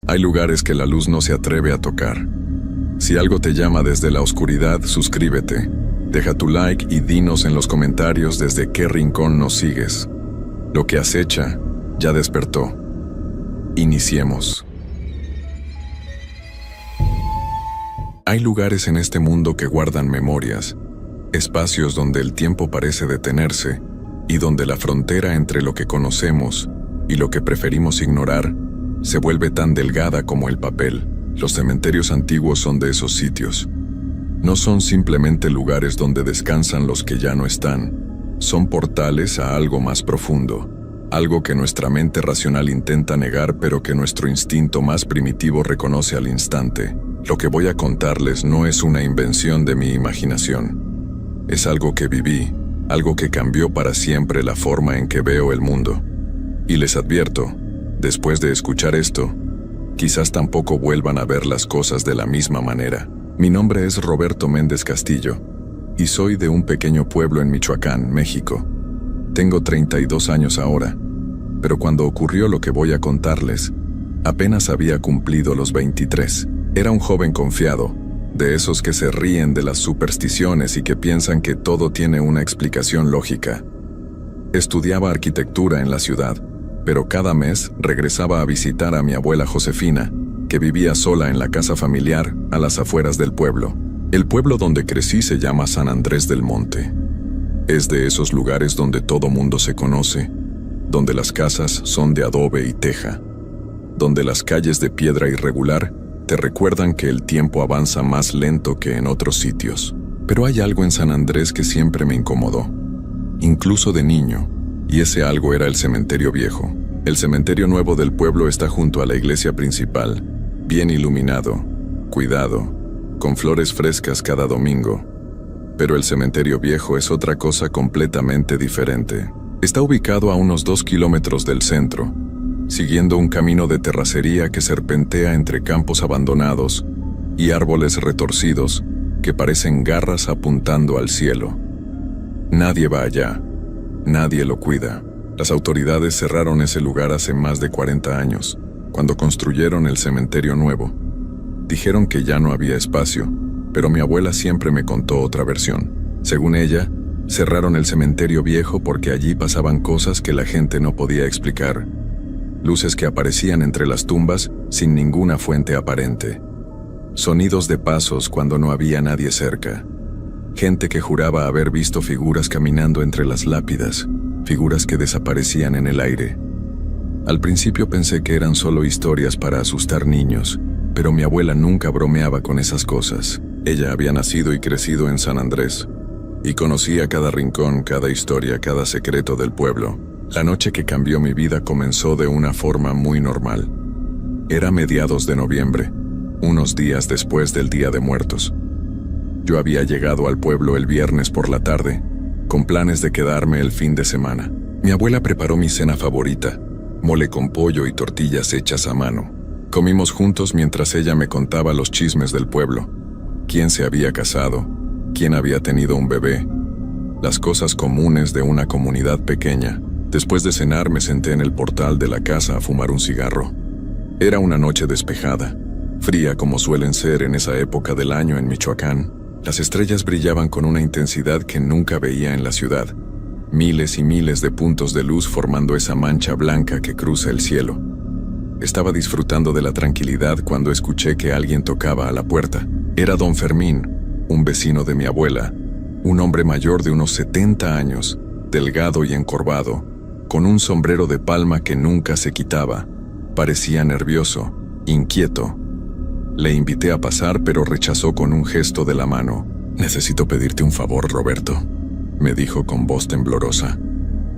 Hay lugares que la luz no se atreve a tocar. Si algo te llama desde la oscuridad, suscríbete. Deja tu like y dinos en los comentarios desde qué rincón nos sigues. Lo que acecha ya despertó. Iniciemos. Hay lugares en este mundo que guardan memorias, espacios donde el tiempo parece detenerse y donde la frontera entre lo que conocemos y lo que preferimos ignorar se vuelve tan delgada como el papel. Los cementerios antiguos son de esos sitios. No son simplemente lugares donde descansan los que ya no están. Son portales a algo más profundo, algo que nuestra mente racional intenta negar pero que nuestro instinto más primitivo reconoce al instante. Lo que voy a contarles no es una invención de mi imaginación. Es algo que viví, algo que cambió para siempre la forma en que veo el mundo. Y les advierto, después de escuchar esto, quizás tampoco vuelvan a ver las cosas de la misma manera. Mi nombre es Roberto Méndez Castillo, y soy de un pequeño pueblo en Michoacán, México. Tengo 32 años ahora, pero cuando ocurrió lo que voy a contarles, apenas había cumplido los 23. Era un joven confiado, de esos que se ríen de las supersticiones y que piensan que todo tiene una explicación lógica. Estudiaba arquitectura en la ciudad, pero cada mes regresaba a visitar a mi abuela Josefina, que vivía sola en la casa familiar a las afueras del pueblo. El pueblo donde crecí se llama San Andrés del Monte. Es de esos lugares donde todo mundo se conoce, donde las casas son de adobe y teja, donde las calles de piedra irregular te recuerdan que el tiempo avanza más lento que en otros sitios. Pero hay algo en San Andrés que siempre me incomodó, incluso de niño, y ese algo era el cementerio viejo. El cementerio nuevo del pueblo está junto a la iglesia principal, bien iluminado, cuidado, con flores frescas cada domingo. Pero el cementerio viejo es otra cosa completamente diferente. Está ubicado a unos 2 kilómetros del centro, siguiendo un camino de terracería que serpentea entre campos abandonados y árboles retorcidos que parecen garras apuntando al cielo. Nadie va allá, nadie lo cuida. Las autoridades cerraron ese lugar hace más de 40 años, cuando construyeron el cementerio nuevo. Dijeron que ya no había espacio, pero mi abuela siempre me contó otra versión. Según ella, cerraron el cementerio viejo porque allí pasaban cosas que la gente no podía explicar. Luces que aparecían entre las tumbas sin ninguna fuente aparente. Sonidos de pasos cuando no había nadie cerca. Gente que juraba haber visto figuras caminando entre las lápidas, figuras que desaparecían en el aire. Al principio pensé que eran solo historias para asustar niños, pero mi abuela nunca bromeaba con esas cosas. Ella había nacido y crecido en San Andrés, y conocía cada rincón, cada historia, cada secreto del pueblo. La noche que cambió mi vida comenzó de una forma muy normal. Era mediados de noviembre, unos días después del Día de Muertos. Yo había llegado al pueblo el viernes por la tarde, con planes de quedarme el fin de semana. Mi abuela preparó mi cena favorita, mole con pollo y tortillas hechas a mano. Comimos juntos mientras ella me contaba los chismes del pueblo. Quién se había casado, quién había tenido un bebé, las cosas comunes de una comunidad pequeña. Después de cenar me senté en el portal de la casa a fumar un cigarro. Era una noche despejada, fría como suelen ser en esa época del año en Michoacán. Las estrellas brillaban con una intensidad que nunca veía en la ciudad. Miles y miles de puntos de luz formando esa mancha blanca que cruza el cielo. Estaba disfrutando de la tranquilidad cuando escuché que alguien tocaba a la puerta. Era don Fermín, un vecino de mi abuela, un hombre mayor de unos 70 años, delgado y encorvado, con un sombrero de palma que nunca se quitaba. Parecía nervioso, inquieto. Le invité a pasar, pero rechazó con un gesto de la mano. «Necesito pedirte un favor, Roberto», me dijo con voz temblorosa.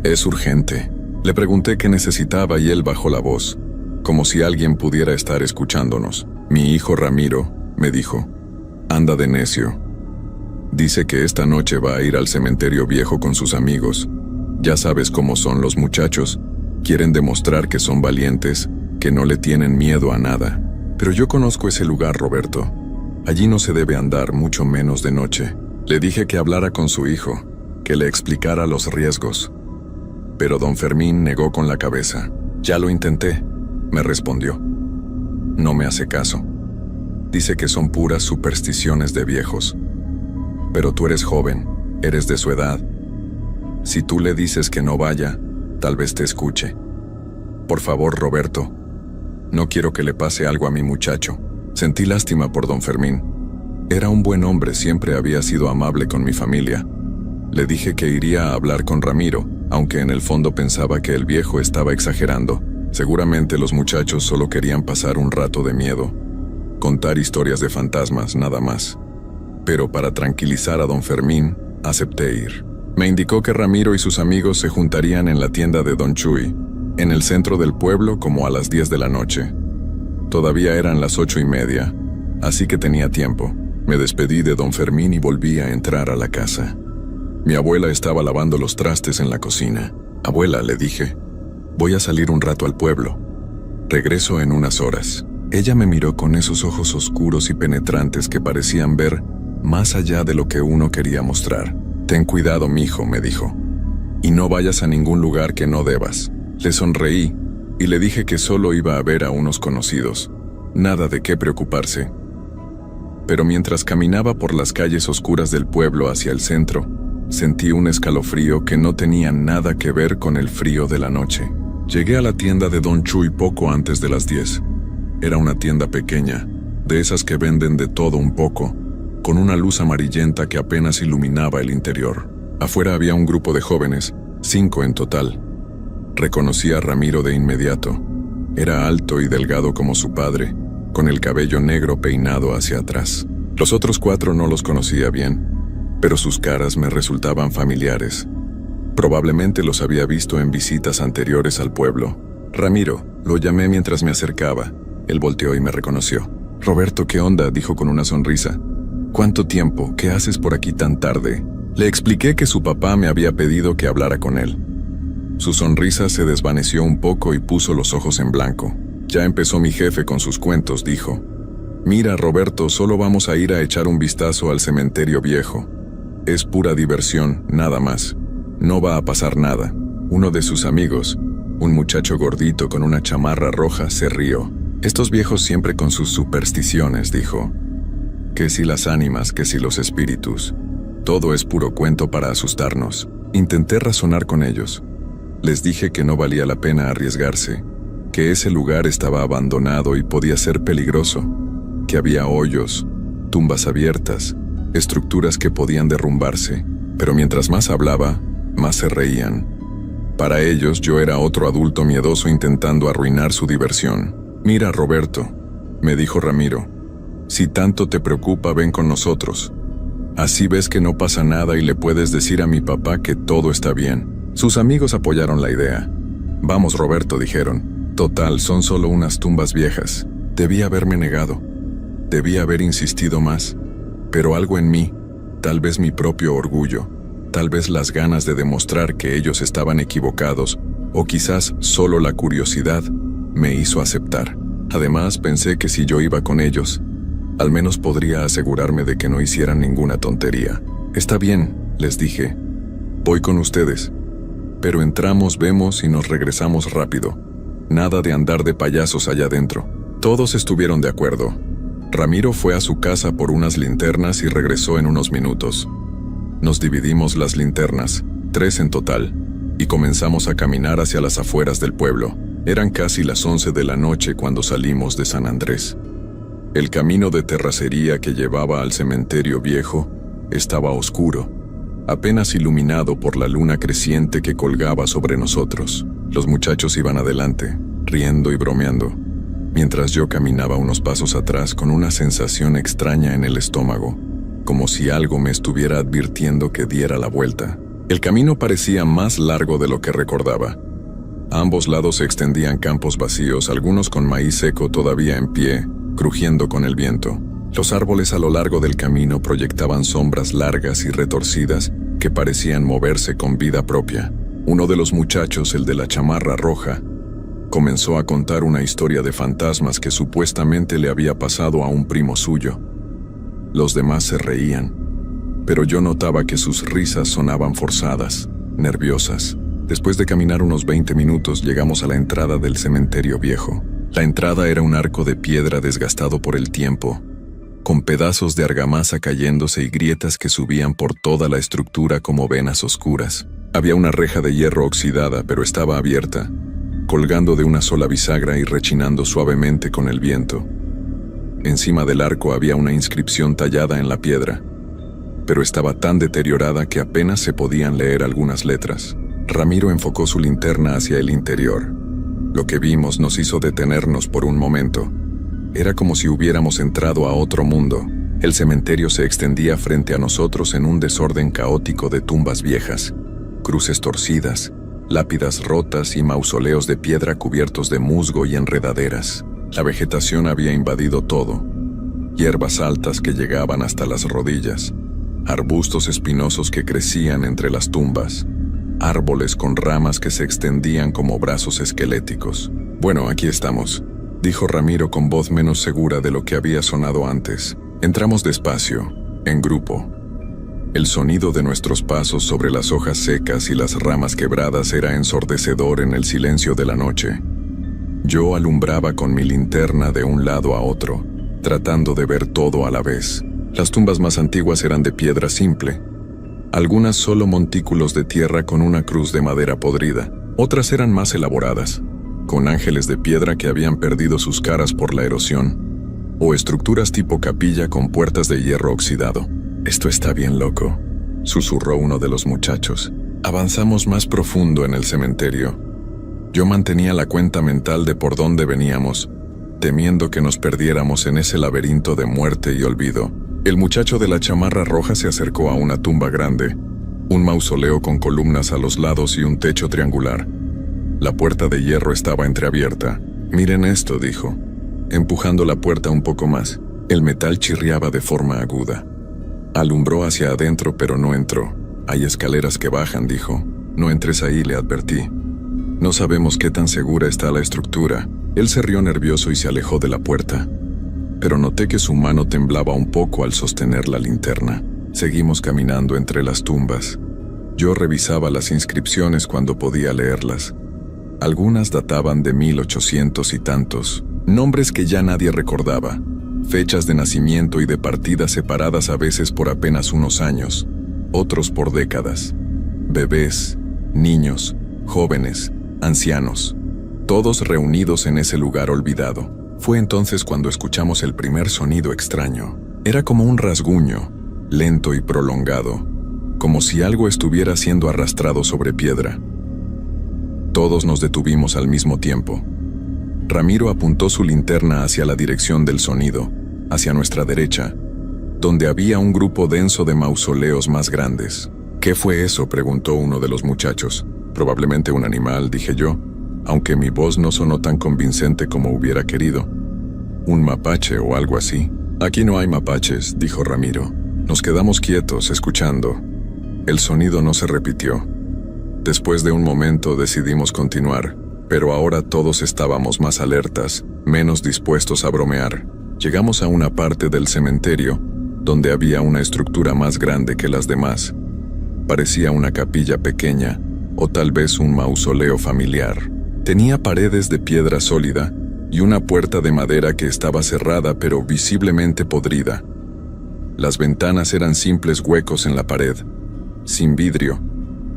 «Es urgente». Le pregunté qué necesitaba y él bajó la voz, como si alguien pudiera estar escuchándonos. «Mi hijo Ramiro», me dijo, «anda de necio. Dice que esta noche va a ir al cementerio viejo con sus amigos. Ya sabes cómo son los muchachos. Quieren demostrar que son valientes, que no le tienen miedo a nada. Pero yo conozco ese lugar, Roberto. Allí no se debe andar, mucho menos de noche». Le dije que hablara con su hijo, que le explicara los riesgos. Pero don Fermín negó con la cabeza. «Ya lo intenté», me respondió. No me hace caso. Dice que son puras supersticiones de viejos. Pero tú eres joven, eres de su edad. Si tú le dices que no vaya, tal vez te escuche. Por favor, Roberto, no quiero que le pase algo a mi muchacho. Sentí lástima por don Fermín. Era un buen hombre, siempre había sido amable con mi familia. Le dije que iría a hablar con Ramiro, aunque en el fondo pensaba que el viejo estaba exagerando. Seguramente los muchachos solo querían pasar un rato de miedo, contar historias de fantasmas, nada más. Pero para tranquilizar a don Fermín, acepté ir. Me indicó que Ramiro y sus amigos se juntarían en la tienda de don Chuy, en el centro del pueblo, como a las 10 de la noche. Todavía eran las 8:30, así que tenía tiempo. Me despedí de don Fermín y volví a entrar a la casa. Mi abuela estaba lavando los trastes en la cocina. Abuela, le dije, voy a salir un rato al pueblo. Regreso en unas horas. Ella me miró con esos ojos oscuros y penetrantes que parecían ver más allá de lo que uno quería mostrar. Ten cuidado, mijo, me dijo, y no vayas a ningún lugar que no debas. Le sonreí y le dije que solo iba a ver a unos conocidos. Nada de qué preocuparse. Pero mientras caminaba por las calles oscuras del pueblo hacia el centro, sentí un escalofrío que no tenía nada que ver con el frío de la noche. Llegué a la tienda de don Chuy poco antes de las 10. Era una tienda pequeña, de esas que venden de todo un poco, con una luz amarillenta que apenas iluminaba el interior. Afuera había un grupo de jóvenes, 5 en total. Reconocí a Ramiro de inmediato. Era alto y delgado como su padre, con el cabello negro peinado hacia atrás. Los otros 4 no los conocía bien, pero sus caras me resultaban familiares. Probablemente los había visto en visitas anteriores al pueblo. Ramiro, lo llamé mientras me acercaba. Él volteó y me reconoció. Roberto, ¿qué onda?, dijo con una sonrisa. ¿Cuánto tiempo? ¿Qué haces por aquí tan tarde? Le expliqué que su papá me había pedido que hablara con él. Su sonrisa se desvaneció un poco y puso los ojos en blanco. Ya empezó mi jefe con sus cuentos, dijo. Mira, Roberto, solo vamos a ir a echar un vistazo al cementerio viejo. Es pura diversión, nada más. No va a pasar nada. Uno de sus amigos, un muchacho gordito con una chamarra roja, se rió. Estos viejos siempre con sus supersticiones, dijo. Que si las ánimas, que si los espíritus. Todo es puro cuento para asustarnos. Intenté razonar con ellos. Les dije que no valía la pena arriesgarse, que ese lugar estaba abandonado y podía ser peligroso, que había hoyos, tumbas abiertas, estructuras que podían derrumbarse, pero mientras más hablaba, más se reían. Para ellos yo era otro adulto miedoso intentando arruinar su diversión. Mira, Roberto, me dijo Ramiro, si tanto te preocupa, ven con nosotros. Así ves que no pasa nada y le puedes decir a mi papá que todo está bien. Sus amigos apoyaron la idea. Vamos, Roberto, dijeron. Total, son solo unas tumbas viejas. Debí haberme negado. Debí haber insistido más. Pero algo en mí, tal vez mi propio orgullo, tal vez las ganas de demostrar que ellos estaban equivocados, o quizás solo la curiosidad, me hizo aceptar. Además, pensé que si yo iba con ellos, al menos podría asegurarme de que no hicieran ninguna tontería. Está bien, les dije. Voy con ustedes. Pero entramos, vemos y nos regresamos rápido. Nada de andar de payasos allá adentro. Todos estuvieron de acuerdo. Ramiro fue a su casa por unas linternas y regresó en unos minutos. Nos dividimos las linternas, 3 en total, y comenzamos a caminar hacia las afueras del pueblo. Eran casi las 11 de la noche cuando salimos de San Andrés. El camino de terracería que llevaba al cementerio viejo estaba oscuro, apenas iluminado por la luna creciente que colgaba sobre nosotros. Los muchachos iban adelante, riendo y bromeando, mientras yo caminaba unos pasos atrás con una sensación extraña en el estómago, como si algo me estuviera advirtiendo que diera la vuelta. El camino parecía más largo de lo que recordaba. A ambos lados se extendían campos vacíos, algunos con maíz seco todavía en pie, crujiendo con el viento. Los árboles a lo largo del camino proyectaban sombras largas y retorcidas que parecían moverse con vida propia. Uno de los muchachos, el de la chamarra roja, comenzó a contar una historia de fantasmas que supuestamente le había pasado a un primo suyo. Los demás se reían, pero yo notaba que sus risas sonaban forzadas, nerviosas. Después de caminar unos 20 minutos, llegamos a la entrada del cementerio viejo. La entrada era un arco de piedra desgastado por el tiempo, con pedazos de argamasa cayéndose y grietas que subían por toda la estructura como venas oscuras. Había una reja de hierro oxidada, pero estaba abierta, colgando de una sola bisagra y rechinando suavemente con el viento. Encima del arco había una inscripción tallada en la piedra, pero estaba tan deteriorada que apenas se podían leer algunas letras. Ramiro enfocó su linterna hacia el interior. Lo que vimos nos hizo detenernos por un momento. Era como si hubiéramos entrado a otro mundo. El cementerio se extendía frente a nosotros en un desorden caótico de tumbas viejas, cruces torcidas, lápidas rotas y mausoleos de piedra cubiertos de musgo y enredaderas. La vegetación había invadido todo. Hierbas altas que llegaban hasta las rodillas, arbustos espinosos que crecían entre las tumbas, árboles con ramas que se extendían como brazos esqueléticos. «Bueno, aquí estamos», dijo Ramiro con voz menos segura de lo que había sonado antes. Entramos despacio, en grupo. El sonido de nuestros pasos sobre las hojas secas y las ramas quebradas era ensordecedor en el silencio de la noche. Yo alumbraba con mi linterna de un lado a otro, tratando de ver todo a la vez. Las tumbas más antiguas eran de piedra simple, algunas solo montículos de tierra con una cruz de madera podrida. Otras eran más elaboradas, con ángeles de piedra que habían perdido sus caras por la erosión, o estructuras tipo capilla con puertas de hierro oxidado. «Esto está bien loco», susurró uno de los muchachos. Avanzamos más profundo en el cementerio. Yo mantenía la cuenta mental de por dónde veníamos, temiendo que nos perdiéramos en ese laberinto de muerte y olvido. El muchacho de la chamarra roja se acercó a una tumba grande, un mausoleo con columnas a los lados y un techo triangular. La puerta de hierro estaba entreabierta. «Miren esto», dijo, empujando la puerta un poco más. El metal chirriaba de forma aguda. Alumbró hacia adentro, pero no entró. «Hay escaleras que bajan», dijo. «No entres ahí», le advertí. «No sabemos qué tan segura está la estructura». Él se rió nervioso y se alejó de la puerta, pero noté que su mano temblaba un poco al sostener la linterna. Seguimos caminando entre las tumbas. Yo revisaba las inscripciones cuando podía leerlas. Algunas databan de 1800 y tantos, nombres que ya nadie recordaba, fechas de nacimiento y de partida separadas a veces por apenas unos años, otros por décadas. Bebés, niños, jóvenes, ancianos, todos reunidos en ese lugar olvidado. Fue entonces cuando escuchamos el primer sonido extraño. Era como un rasguño, lento y prolongado, como si algo estuviera siendo arrastrado sobre piedra. Todos nos detuvimos al mismo tiempo. Ramiro apuntó su linterna hacia la dirección del sonido, hacia nuestra derecha, donde había un grupo denso de mausoleos más grandes. «¿Qué fue eso?», preguntó uno de los muchachos. «Probablemente un animal», dije yo, aunque mi voz no sonó tan convincente como hubiera querido. «Un mapache o algo así». «Aquí no hay mapaches», dijo Ramiro. Nos quedamos quietos, escuchando. El sonido no se repitió. Después de un momento decidimos continuar, pero ahora todos estábamos más alertas, menos dispuestos a bromear. Llegamos a una parte del cementerio donde había una estructura más grande que las demás. Parecía una capilla pequeña, o tal vez un mausoleo familiar. Tenía paredes de piedra sólida y una puerta de madera que estaba cerrada pero visiblemente podrida. Las ventanas eran simples huecos en la pared, sin vidrio,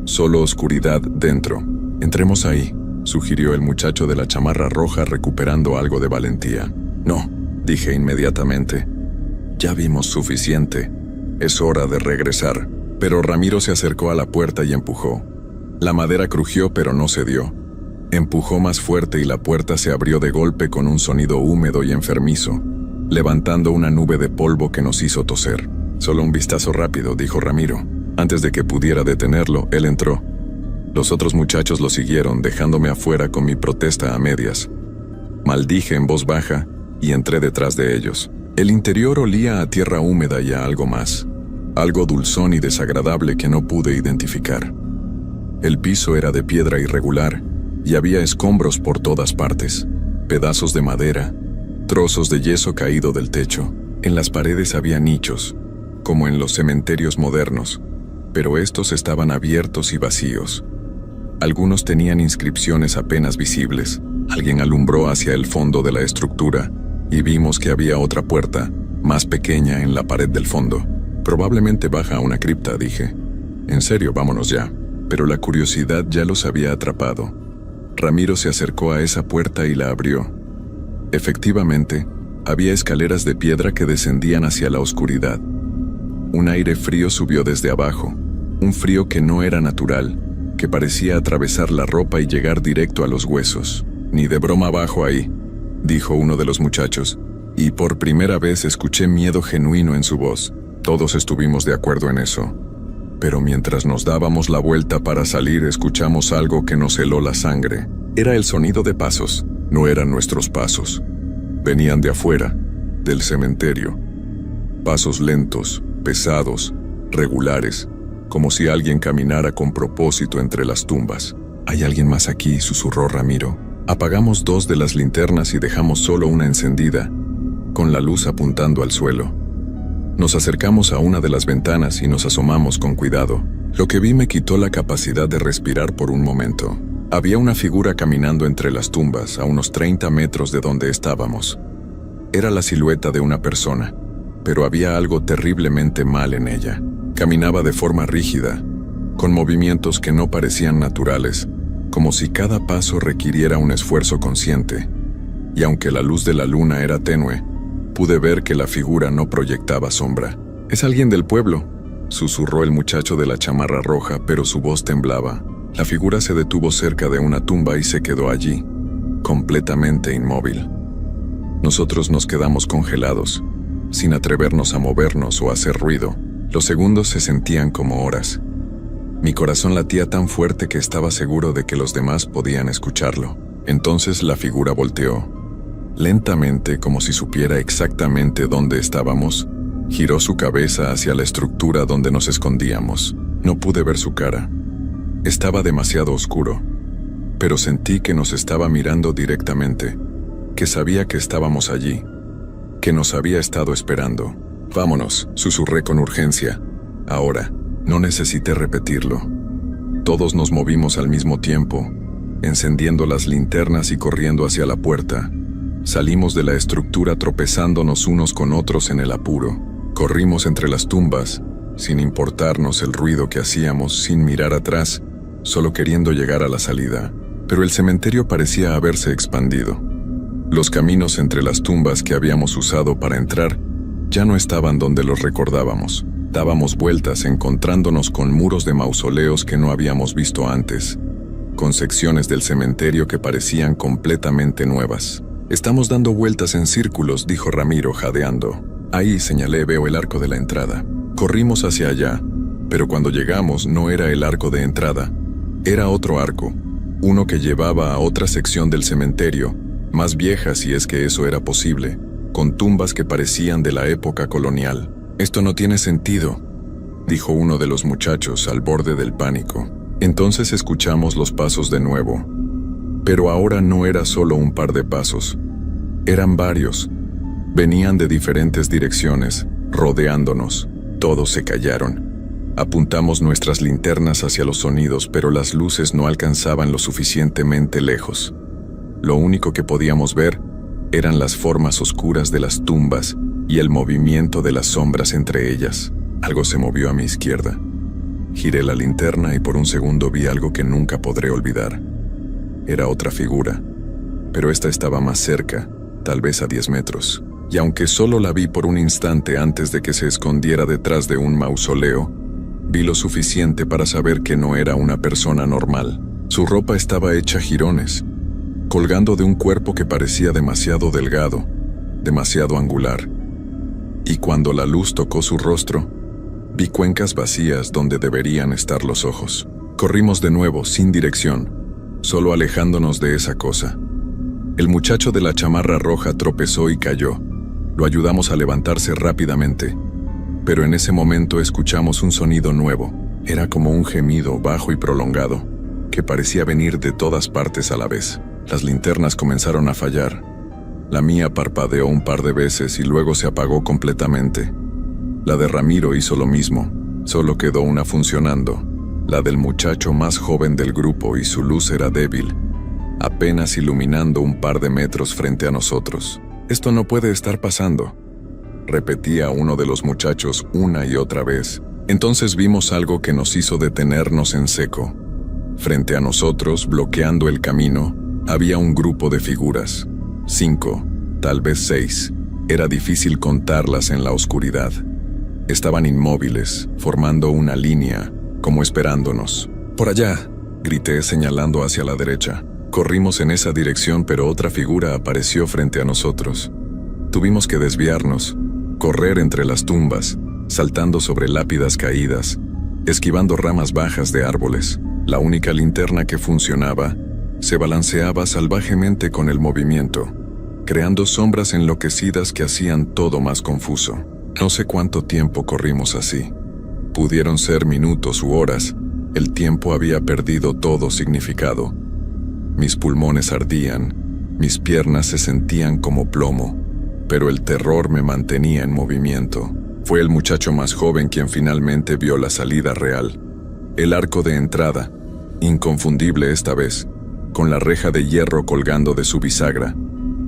solo oscuridad dentro. «Entremos ahí», sugirió el muchacho de la chamarra roja recuperando algo de valentía. «No», dije inmediatamente. «Ya vimos suficiente. Es hora de regresar». Pero Ramiro se acercó a la puerta y empujó. La madera crujió pero no cedió. Empujó más fuerte y la puerta se abrió de golpe con un sonido húmedo y enfermizo, levantando una nube de polvo que nos hizo toser. «Solo un vistazo rápido», dijo Ramiro. Antes de que pudiera detenerlo, él entró. Los otros muchachos lo siguieron, dejándome afuera con mi protesta a medias. Maldije en voz baja y entré detrás de ellos. El interior olía a tierra húmeda y a algo más, algo dulzón y desagradable que no pude identificar. El piso era de piedra irregular y había escombros por todas partes, pedazos de madera, trozos de yeso caído del techo. En las paredes había nichos, como en los cementerios modernos, pero estos estaban abiertos y vacíos. Algunos tenían inscripciones apenas visibles, Alguien alumbró hacia el fondo de la estructura y vimos que había otra puerta, más pequeña en la pared del fondo. Probablemente baja a una cripta, dije. En serio, vámonos ya. Pero la curiosidad ya los había atrapado. Ramiro se acercó a esa puerta y la abrió. Efectivamente, había escaleras de piedra que descendían hacia la oscuridad. Un aire frío subió desde abajo, un frío que no era natural, que parecía atravesar la ropa y llegar directo a los huesos. Ni de broma bajo ahí, dijo uno de los muchachos, y por primera vez escuché miedo genuino en su voz. Todos estuvimos de acuerdo en eso. Pero mientras nos dábamos la vuelta para salir, escuchamos algo que nos heló la sangre. Era el sonido de pasos. No eran nuestros pasos. Venían de afuera, del cementerio. Pasos lentos, pesados, regulares, como si alguien caminara con propósito entre las tumbas. «¿Hay alguien más aquí?», susurró Ramiro. Apagamos 2 de las linternas y dejamos solo una encendida, con la luz apuntando al suelo. Nos acercamos a una de las ventanas y nos asomamos con cuidado. Lo que vi me quitó la capacidad de respirar por un momento. Había una figura caminando entre las tumbas, a unos 30 metros de donde estábamos. Era la silueta de una persona, pero había algo terriblemente mal en ella. Caminaba de forma rígida, con movimientos que no parecían naturales, como si cada paso requiriera un esfuerzo consciente. Y aunque la luz de la luna era tenue, pude ver que la figura no proyectaba sombra. «Es alguien del pueblo», susurró el muchacho de la chamarra roja, pero su voz temblaba. La figura se detuvo cerca de una tumba y se quedó allí, completamente inmóvil. Nosotros nos quedamos congelados, sin atrevernos a movernos o a hacer ruido. Los segundos se sentían como horas. Mi corazón latía tan fuerte que estaba seguro de que los demás podían escucharlo. Entonces la figura volteó. Lentamente, como si supiera exactamente dónde estábamos, giró su cabeza hacia la estructura donde nos escondíamos. No pude ver su cara. Estaba demasiado oscuro, pero sentí que nos estaba mirando directamente, que sabía que estábamos allí, que nos había estado esperando. «Vámonos», susurré con urgencia. Ahora, no necesité repetirlo. Todos nos movimos al mismo tiempo, encendiendo las linternas y corriendo hacia la puerta. Salimos de la estructura tropezándonos unos con otros en el apuro. Corrimos entre las tumbas, sin importarnos el ruido que hacíamos, sin mirar atrás, solo queriendo llegar a la salida. Pero el cementerio parecía haberse expandido. Los caminos entre las tumbas que habíamos usado para entrar ya no estaban donde los recordábamos. Dábamos vueltas encontrándonos con muros de mausoleos que no habíamos visto antes, con secciones del cementerio que parecían completamente nuevas. «Estamos dando vueltas en círculos», dijo Ramiro jadeando. «Ahí», señalé, «veo el arco de la entrada». Corrimos hacia allá, pero cuando llegamos no era el arco de entrada. Era otro arco, uno que llevaba a otra sección del cementerio, más vieja si es que eso era posible, con tumbas que parecían de la época colonial. «Esto no tiene sentido», dijo uno de los muchachos al borde del pánico. Entonces escuchamos los pasos de nuevo. Pero ahora no era solo un par de pasos. Eran varios. Venían de diferentes direcciones, rodeándonos. Todos se callaron. Apuntamos nuestras linternas hacia los sonidos, pero las luces no alcanzaban lo suficientemente lejos. Lo único que podíamos ver eran las formas oscuras de las tumbas y el movimiento de las sombras entre ellas. Algo se movió a mi izquierda. Giré la linterna y por un segundo vi algo que nunca podré olvidar. Era otra figura, pero esta estaba más cerca, tal vez a 10 metros. Y aunque solo la vi por un instante antes de que se escondiera detrás de un mausoleo, vi lo suficiente para saber que no era una persona normal. Su ropa estaba hecha jirones, colgando de un cuerpo que parecía demasiado delgado, demasiado angular. Y cuando la luz tocó su rostro, vi cuencas vacías donde deberían estar los ojos. Corrimos de nuevo, sin dirección, solo alejándonos de esa cosa. El muchacho de la chamarra roja tropezó y cayó. Lo ayudamos a levantarse rápidamente, pero en ese momento escuchamos un sonido nuevo. Era como un gemido bajo y prolongado, que parecía venir de todas partes a la vez. Las linternas comenzaron a fallar. La mía parpadeó un par de veces y luego se apagó completamente. La de Ramiro hizo lo mismo, solo quedó una funcionando, la del muchacho más joven del grupo, y su luz era débil, apenas iluminando un par de metros frente a nosotros. «Esto no puede estar pasando», repetía uno de los muchachos una y otra vez. Entonces vimos algo que nos hizo detenernos en seco. Frente a nosotros, bloqueando el camino, había un grupo de figuras. 5, tal vez 6. Era difícil contarlas en la oscuridad. Estaban inmóviles, formando una línea, como esperándonos. «Por allá», grité señalando hacia la derecha. Corrimos en esa dirección, pero otra figura apareció frente a nosotros. Tuvimos que desviarnos, correr entre las tumbas, saltando sobre lápidas caídas, esquivando ramas bajas de árboles. La única linterna que funcionaba se balanceaba salvajemente con el movimiento, creando sombras enloquecidas que hacían todo más confuso. No sé cuánto tiempo corrimos así. Pudieron ser minutos u horas. El tiempo había perdido todo significado. Mis pulmones ardían, mis piernas se sentían como plomo, pero el terror me mantenía en movimiento. Fue el muchacho más joven quien finalmente vio la salida real. El arco de entrada, inconfundible esta vez, con la reja de hierro colgando de su bisagra.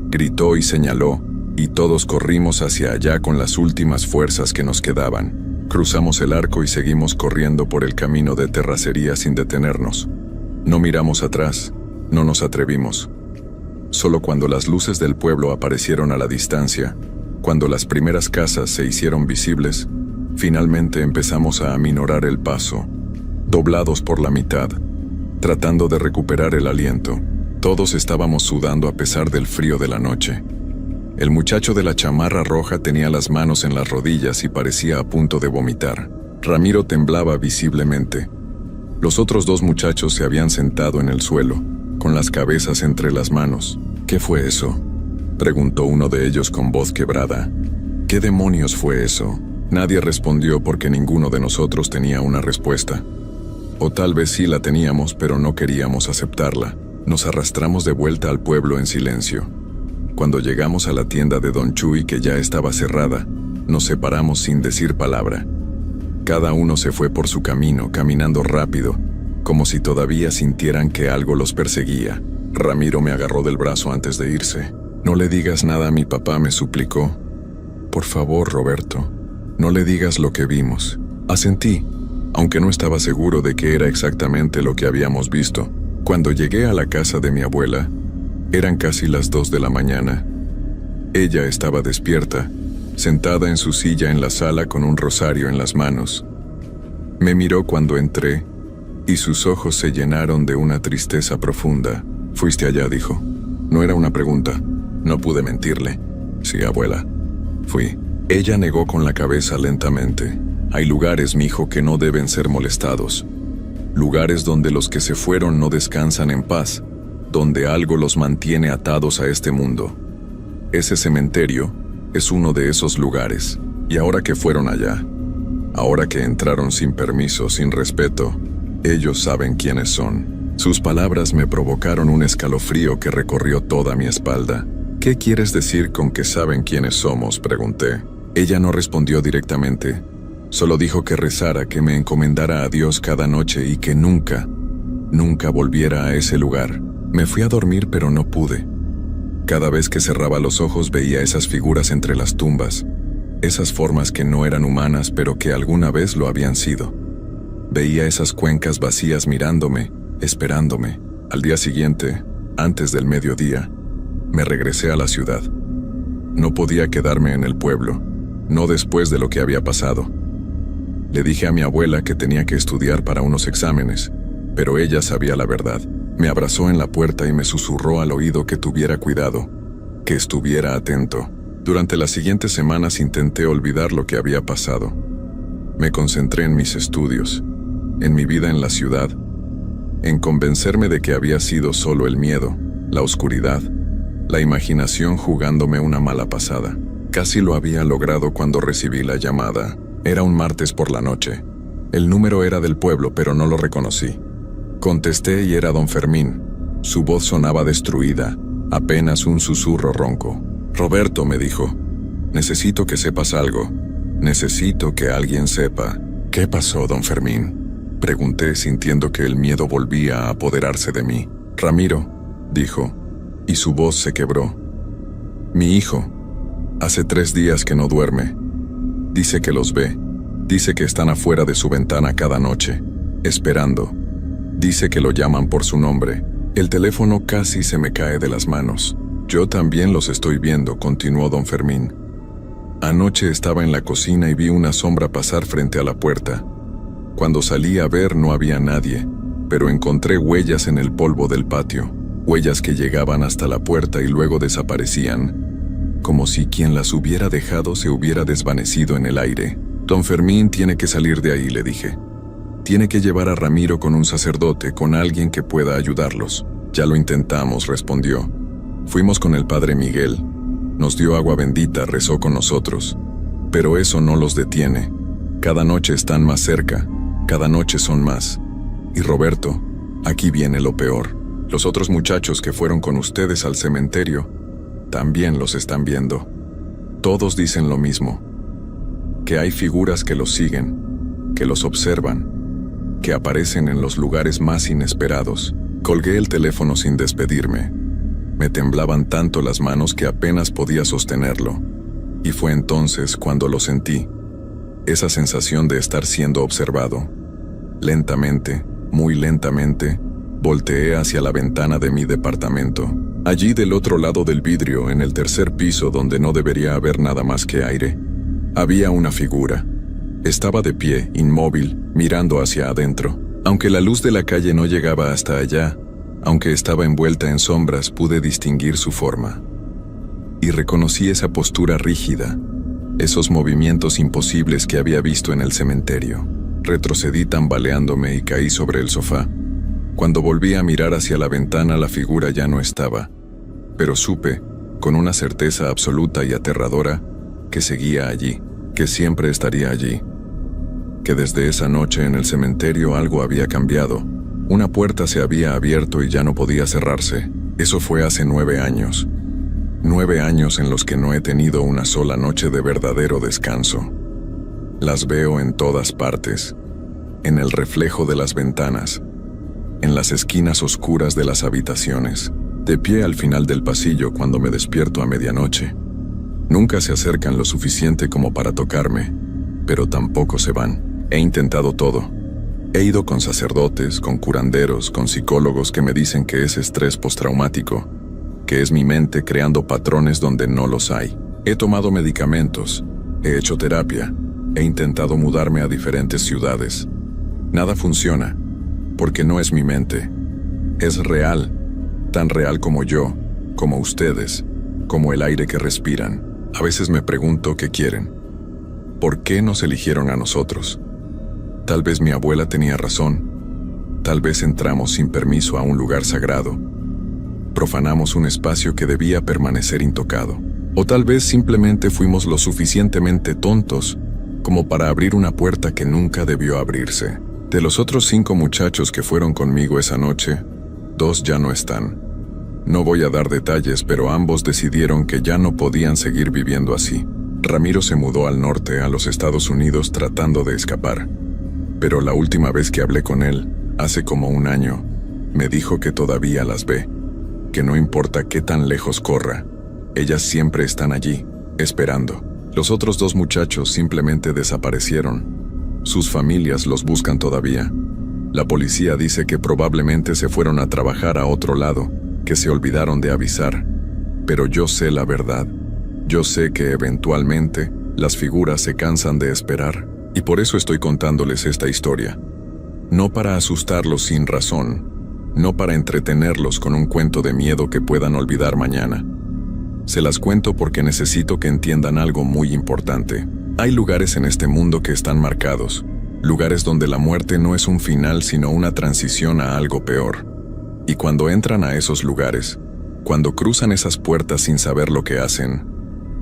Gritó y señaló, y todos corrimos hacia allá con las últimas fuerzas que nos quedaban. Cruzamos el arco y seguimos corriendo por el camino de terracería sin detenernos. No miramos atrás, no nos atrevimos. Solo cuando las luces del pueblo aparecieron a la distancia, cuando las primeras casas se hicieron visibles, finalmente empezamos a aminorar el paso, doblados por la mitad, tratando de recuperar el aliento. Todos estábamos sudando a pesar del frío de la noche. El muchacho de la chamarra roja tenía las manos en las rodillas y parecía a punto de vomitar. Ramiro temblaba visiblemente. Los otros 2 muchachos se habían sentado en el suelo, con las cabezas entre las manos. «¿Qué fue eso?», preguntó uno de ellos con voz quebrada. «¿Qué demonios fue eso?». Nadie respondió porque ninguno de nosotros tenía una respuesta. O tal vez sí la teníamos, pero no queríamos aceptarla. Nos arrastramos de vuelta al pueblo en silencio. Cuando llegamos a la tienda de Don Chuy, que ya estaba cerrada, nos separamos sin decir palabra. Cada uno se fue por su camino, caminando rápido, como si todavía sintieran que algo los perseguía. Ramiro me agarró del brazo antes de irse. «No le digas nada a mi papá», me suplicó. «Por favor, Roberto, no le digas lo que vimos». Asentí, aunque no estaba seguro de qué era exactamente lo que habíamos visto. Cuando llegué a la casa de mi abuela, eran casi las 2 de la mañana. Ella estaba despierta, sentada en su silla en la sala con un rosario en las manos. Me miró cuando entré, y sus ojos se llenaron de una tristeza profunda. «¿Fuiste allá?», dijo. No era una pregunta. No pude mentirle. «Sí, abuela, fui». Ella negó con la cabeza lentamente. «Hay lugares, mijo, que no deben ser molestados. Lugares donde los que se fueron no descansan en paz, donde algo los mantiene atados a este mundo. Ese cementerio es uno de esos lugares. Y ahora que fueron allá, ahora que entraron sin permiso, sin respeto, ellos saben quiénes son». Sus palabras me provocaron un escalofrío que recorrió toda mi espalda. «¿Qué quieres decir con que saben quiénes somos?», pregunté. Ella no respondió directamente. Solo dijo que rezara, que me encomendara a Dios cada noche y que nunca, nunca volviera a ese lugar. Me fui a dormir, pero no pude. Cada vez que cerraba los ojos veía esas figuras entre las tumbas, esas formas que no eran humanas pero que alguna vez lo habían sido. Veía esas cuencas vacías mirándome, esperándome. Al día siguiente, antes del mediodía, me regresé a la ciudad. No podía quedarme en el pueblo, no después de lo que había pasado. Le dije a mi abuela que tenía que estudiar para unos exámenes, pero ella sabía la verdad. Me abrazó en la puerta y me susurró al oído que tuviera cuidado, que estuviera atento. Durante las siguientes semanas intenté olvidar lo que había pasado. Me concentré en mis estudios, en mi vida en la ciudad, en convencerme de que había sido solo el miedo, la oscuridad, la imaginación jugándome una mala pasada. Casi lo había logrado cuando recibí la llamada. Era un martes por la noche. El número era del pueblo, pero no lo reconocí. Contesté y era don Fermín. Su voz sonaba destruida, apenas un susurro ronco. «Roberto», me dijo, «necesito que sepas algo. Necesito que alguien sepa». «¿Qué pasó, don Fermín?», pregunté sintiendo que el miedo volvía a apoderarse de mí. «Ramiro, dijo, y su voz se quebró. Mi hijo, hace 3 días que no duerme. Dice que los ve. Dice que están afuera de su ventana cada noche, esperando. Dice que lo llaman por su nombre. El teléfono casi se me cae de las manos. Yo también los estoy viendo, continuó don Fermín. Anoche estaba en la cocina y vi una sombra pasar frente a la puerta. Cuando salí a ver no había nadie, pero encontré huellas en el polvo del patio, huellas que llegaban hasta la puerta y luego desaparecían, como si quien las hubiera dejado se hubiera desvanecido en el aire. Don Fermín tiene que salir de ahí, le dije. Tiene que llevar a Ramiro con un sacerdote, con alguien que pueda ayudarlos. Ya lo intentamos, respondió. Fuimos con el padre Miguel. Nos dio agua bendita, rezó con nosotros. Pero eso no los detiene. Cada noche están más cerca, cada noche son más. Y Roberto, aquí viene lo peor. Los otros muchachos que fueron con ustedes al cementerio, también los están viendo. Todos dicen lo mismo. Que hay figuras que los siguen, que los observan, que aparecen en los lugares más inesperados. Colgué el teléfono sin despedirme. Me temblaban tanto las manos que apenas podía sostenerlo. Y fue entonces cuando lo sentí. Esa sensación de estar siendo observado. Lentamente, muy lentamente, volteé hacia la ventana de mi departamento. Allí del otro lado del vidrio, en el 3er piso donde no debería haber nada más que aire, había una figura. Estaba de pie, inmóvil, mirando hacia adentro. Aunque la luz de la calle no llegaba hasta allá, aunque estaba envuelta en sombras, pude distinguir su forma. Y reconocí esa postura rígida, esos movimientos imposibles que había visto en el cementerio. Retrocedí tambaleándome y caí sobre el sofá. Cuando volví a mirar hacia la ventana, la figura ya no estaba, pero supe, con una certeza absoluta y aterradora, que seguía allí, que siempre estaría allí. Que desde esa noche en el cementerio algo había cambiado. Una puerta se había abierto y ya no podía cerrarse. Eso fue hace 9 años. 9 años en los que no he tenido una sola noche de verdadero descanso. Las veo en todas partes, en el reflejo de las ventanas, en las esquinas oscuras de las habitaciones, de pie al final del pasillo cuando me despierto a medianoche. Nunca se acercan lo suficiente como para tocarme, pero tampoco se van. He intentado todo. He ido con sacerdotes, con curanderos, con psicólogos que me dicen que es estrés postraumático, que es mi mente creando patrones donde no los hay. He tomado medicamentos, he hecho terapia, he intentado mudarme a diferentes ciudades. Nada funciona, porque no es mi mente. Es real, tan real como yo, como ustedes, como el aire que respiran. A veces me pregunto qué quieren. ¿Por qué nos eligieron a nosotros? Tal vez mi abuela tenía razón. Tal vez entramos sin permiso a un lugar sagrado. Profanamos un espacio que debía permanecer intocado. O tal vez simplemente fuimos lo suficientemente tontos como para abrir una puerta que nunca debió abrirse. De los otros 5 muchachos que fueron conmigo esa noche, 2 ya no están. No voy a dar detalles, pero ambos decidieron que ya no podían seguir viviendo así. Ramiro se mudó al norte, a los Estados Unidos, tratando de escapar. Pero la última vez que hablé con él, hace como 1 año, me dijo que todavía las ve, que no importa qué tan lejos corra, ellas siempre están allí, esperando. Los otros 2 muchachos simplemente desaparecieron. Sus familias los buscan todavía. La policía dice que probablemente se fueron a trabajar a otro lado, que se olvidaron de avisar. Pero yo sé la verdad. Yo sé que eventualmente las figuras se cansan de esperar. Y por eso estoy contándoles esta historia. No para asustarlos sin razón, no para entretenerlos con un cuento de miedo que puedan olvidar mañana. Se las cuento porque necesito que entiendan algo muy importante. Hay lugares en este mundo que están marcados, lugares donde la muerte no es un final sino una transición a algo peor. Y cuando entran a esos lugares, cuando cruzan esas puertas sin saber lo que hacen,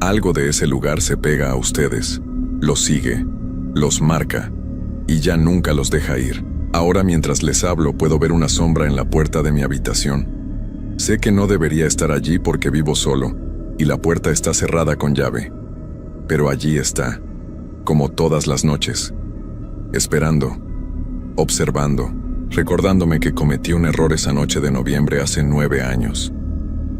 algo de ese lugar se pega a ustedes, los sigue, los marca, y ya nunca los deja ir. Ahora mientras les hablo puedo ver una sombra en la puerta de mi habitación. Sé que no debería estar allí porque vivo solo, y la puerta está cerrada con llave. Pero allí está, como todas las noches, esperando, observando, recordándome que cometí un error esa noche de noviembre hace 9 años,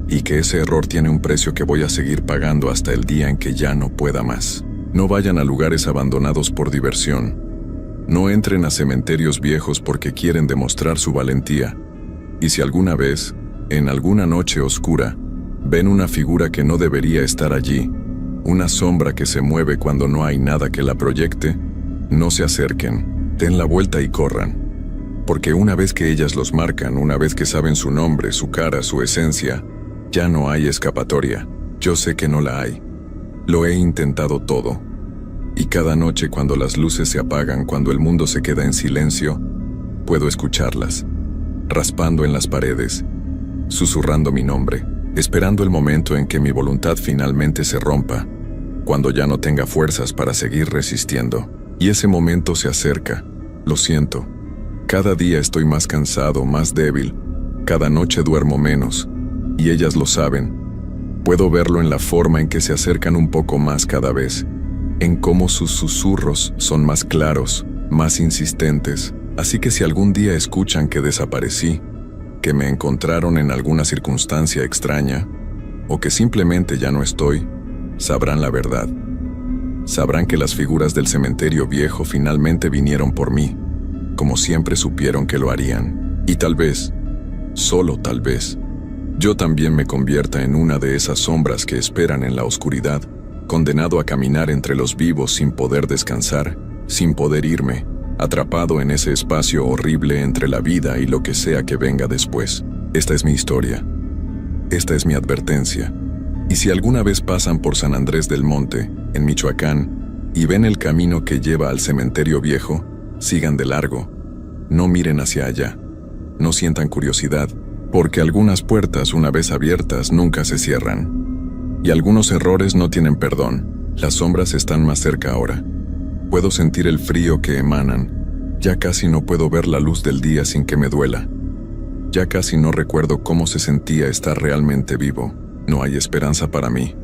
y que ese error tiene un precio que voy a seguir pagando hasta el día en que ya no pueda más. No vayan a lugares abandonados por diversión. No entren a cementerios viejos porque quieren demostrar su valentía. Y si alguna vez, en alguna noche oscura, ven una figura que no debería estar allí, una sombra que se mueve cuando no hay nada que la proyecte, no se acerquen, den la vuelta y corran. Porque una vez que ellas los marcan, una vez que saben su nombre, su cara, su esencia, ya no hay escapatoria. Yo sé que no la hay. Lo he intentado todo. Y cada noche cuando las luces se apagan, cuando el mundo se queda en silencio, puedo escucharlas, raspando en las paredes, susurrando mi nombre, esperando el momento en que mi voluntad finalmente se rompa, cuando ya no tenga fuerzas para seguir resistiendo. Y ese momento se acerca, lo siento. Cada día estoy más cansado, más débil, cada noche duermo menos, y ellas lo saben. Puedo verlo en la forma en que se acercan un poco más cada vez, en cómo sus susurros son más claros, más insistentes. Así que si algún día escuchan que desaparecí, que me encontraron en alguna circunstancia extraña, o que simplemente ya no estoy, sabrán la verdad. Sabrán que las figuras del cementerio viejo finalmente vinieron por mí, como siempre supieron que lo harían. Y tal vez, solo tal vez, yo también me convierta en una de esas sombras que esperan en la oscuridad, condenado a caminar entre los vivos sin poder descansar, sin poder irme, atrapado en ese espacio horrible entre la vida y lo que sea que venga después. Esta es mi historia. Esta es mi advertencia. Y si alguna vez pasan por San Andrés del Monte, en Michoacán, y ven el camino que lleva al cementerio viejo, sigan de largo. No miren hacia allá. No sientan curiosidad, porque algunas puertas, una vez abiertas, nunca se cierran. Y algunos errores no tienen perdón. Las sombras están más cerca ahora. Puedo sentir el frío que emanan. Ya casi no puedo ver la luz del día sin que me duela. Ya casi no recuerdo cómo se sentía estar realmente vivo. No hay esperanza para mí.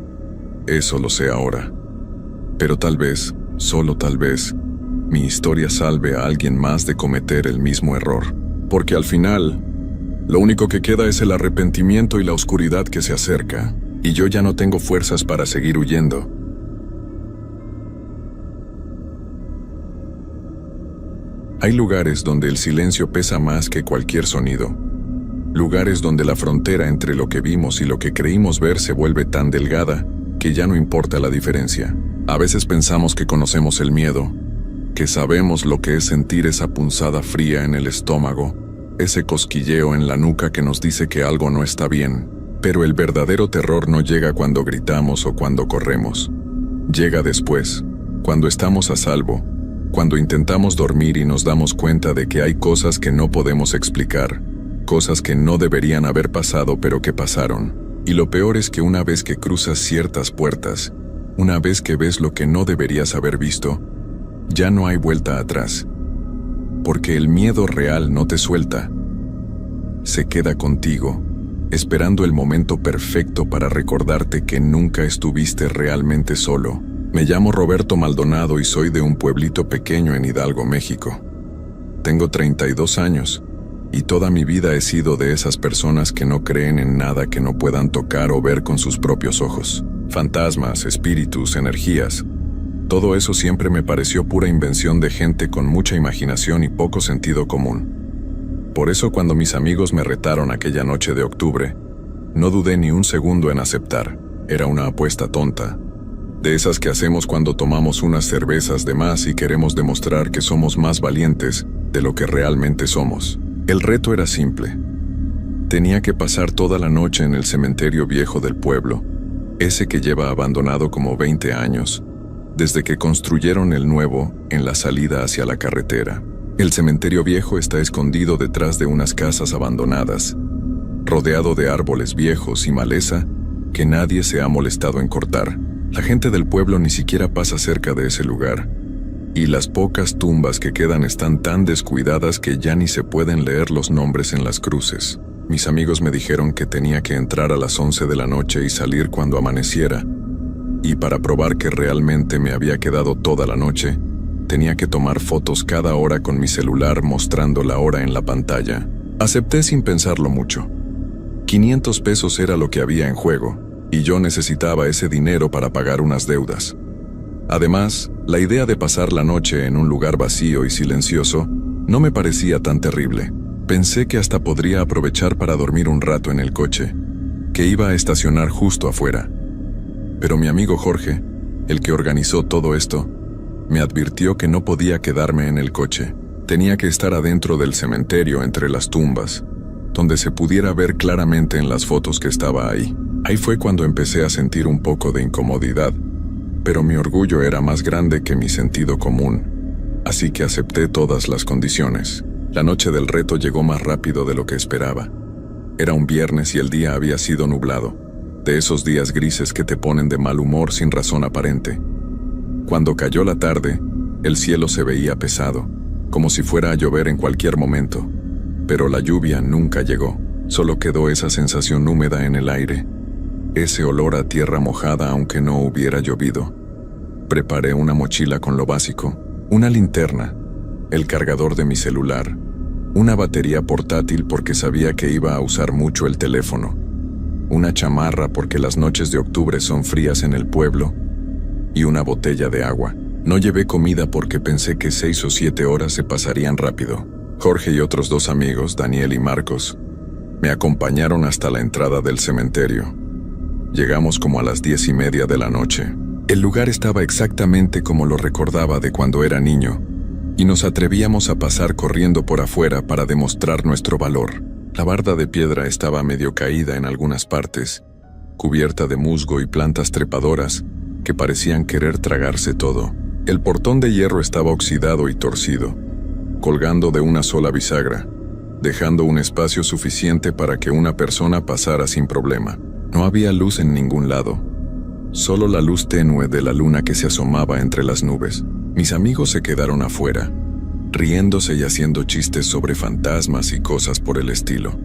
Eso lo sé ahora. Pero tal vez, solo tal vez, mi historia salve a alguien más de cometer el mismo error. Porque al final, lo único que queda es el arrepentimiento y la oscuridad que se acerca. Y yo ya no tengo fuerzas para seguir huyendo. Hay lugares donde el silencio pesa más que cualquier sonido. Lugares donde la frontera entre lo que vimos y lo que creímos ver se vuelve tan delgada que ya no importa la diferencia. A veces pensamos que conocemos el miedo, que sabemos lo que es sentir esa punzada fría en el estómago, ese cosquilleo en la nuca que nos dice que algo no está bien. Pero el verdadero terror no llega cuando gritamos o cuando corremos. Llega después, cuando estamos a salvo, cuando intentamos dormir y nos damos cuenta de que hay cosas que no podemos explicar, cosas que no deberían haber pasado pero que pasaron. Y lo peor es que una vez que cruzas ciertas puertas, una vez que ves lo que no deberías haber visto, ya no hay vuelta atrás. Porque el miedo real no te suelta. Se queda contigo, esperando el momento perfecto para recordarte que nunca estuviste realmente solo. Me llamo Roberto Maldonado y soy de un pueblito pequeño en Hidalgo, México. Tengo 32 años y toda mi vida he sido de esas personas que no creen en nada que no puedan tocar o ver con sus propios ojos. Fantasmas, espíritus, energías. Todo eso siempre me pareció pura invención de gente con mucha imaginación y poco sentido común. Por eso cuando mis amigos me retaron aquella noche de octubre, no dudé ni un segundo en aceptar. Era una apuesta tonta. De esas que hacemos cuando tomamos unas cervezas de más y queremos demostrar que somos más valientes de lo que realmente somos. El reto era simple. Tenía que pasar toda la noche en el cementerio viejo del pueblo, ese que lleva abandonado como 20 años, desde que construyeron el nuevo en la salida hacia la carretera. El cementerio viejo está escondido detrás de unas casas abandonadas, rodeado de árboles viejos y maleza que nadie se ha molestado en cortar. La gente del pueblo ni siquiera pasa cerca de ese lugar, y las pocas tumbas que quedan están tan descuidadas que ya ni se pueden leer los nombres en las cruces. Mis amigos me dijeron que tenía que entrar a las 11 de la noche y salir cuando amaneciera, y para probar que realmente me había quedado toda la noche, tenía que tomar fotos cada hora con mi celular mostrando la hora en la pantalla. Acepté sin pensarlo mucho. 500 pesos era lo que había en juego, y yo necesitaba ese dinero para pagar unas deudas. Además, la idea de pasar la noche en un lugar vacío y silencioso no me parecía tan terrible. Pensé que hasta podría aprovechar para dormir un rato en el coche, que iba a estacionar justo afuera. Pero mi amigo Jorge, el que organizó todo esto, me advirtió que no podía quedarme en el coche. Tenía que estar adentro del cementerio entre las tumbas, donde se pudiera ver claramente en las fotos que estaba ahí. Ahí fue cuando empecé a sentir un poco de incomodidad, pero mi orgullo era más grande que mi sentido común, así que acepté todas las condiciones. La noche del reto llegó más rápido de lo que esperaba. Era un viernes y el día había sido nublado, de esos días grises que te ponen de mal humor sin razón aparente. Cuando cayó la tarde, el cielo se veía pesado, como si fuera a llover en cualquier momento, pero la lluvia nunca llegó. Solo quedó esa sensación húmeda en el aire, ese olor a tierra mojada aunque no hubiera llovido. Preparé una mochila con lo básico, una linterna, el cargador de mi celular, una batería portátil porque sabía que iba a usar mucho el teléfono, una chamarra porque las noches de octubre son frías en el pueblo, y una botella de agua. No llevé comida porque pensé que 6 o 7 horas se pasarían rápido. Jorge y otros 2 amigos, Daniel y Marcos, me acompañaron hasta la entrada del cementerio. Llegamos como a las 10:30 de la noche. El lugar estaba exactamente como lo recordaba de cuando era niño, y nos atrevíamos a pasar corriendo por afuera para demostrar nuestro valor. La barda de piedra estaba medio caída en algunas partes, cubierta de musgo y plantas trepadoras que parecían querer tragarse todo. El portón de hierro estaba oxidado y torcido, colgando de una sola bisagra, dejando un espacio suficiente para que una persona pasara sin problema. No había luz en ningún lado, solo la luz tenue de la luna que se asomaba entre las nubes. Mis amigos se quedaron afuera, riéndose y haciendo chistes sobre fantasmas y cosas por el estilo.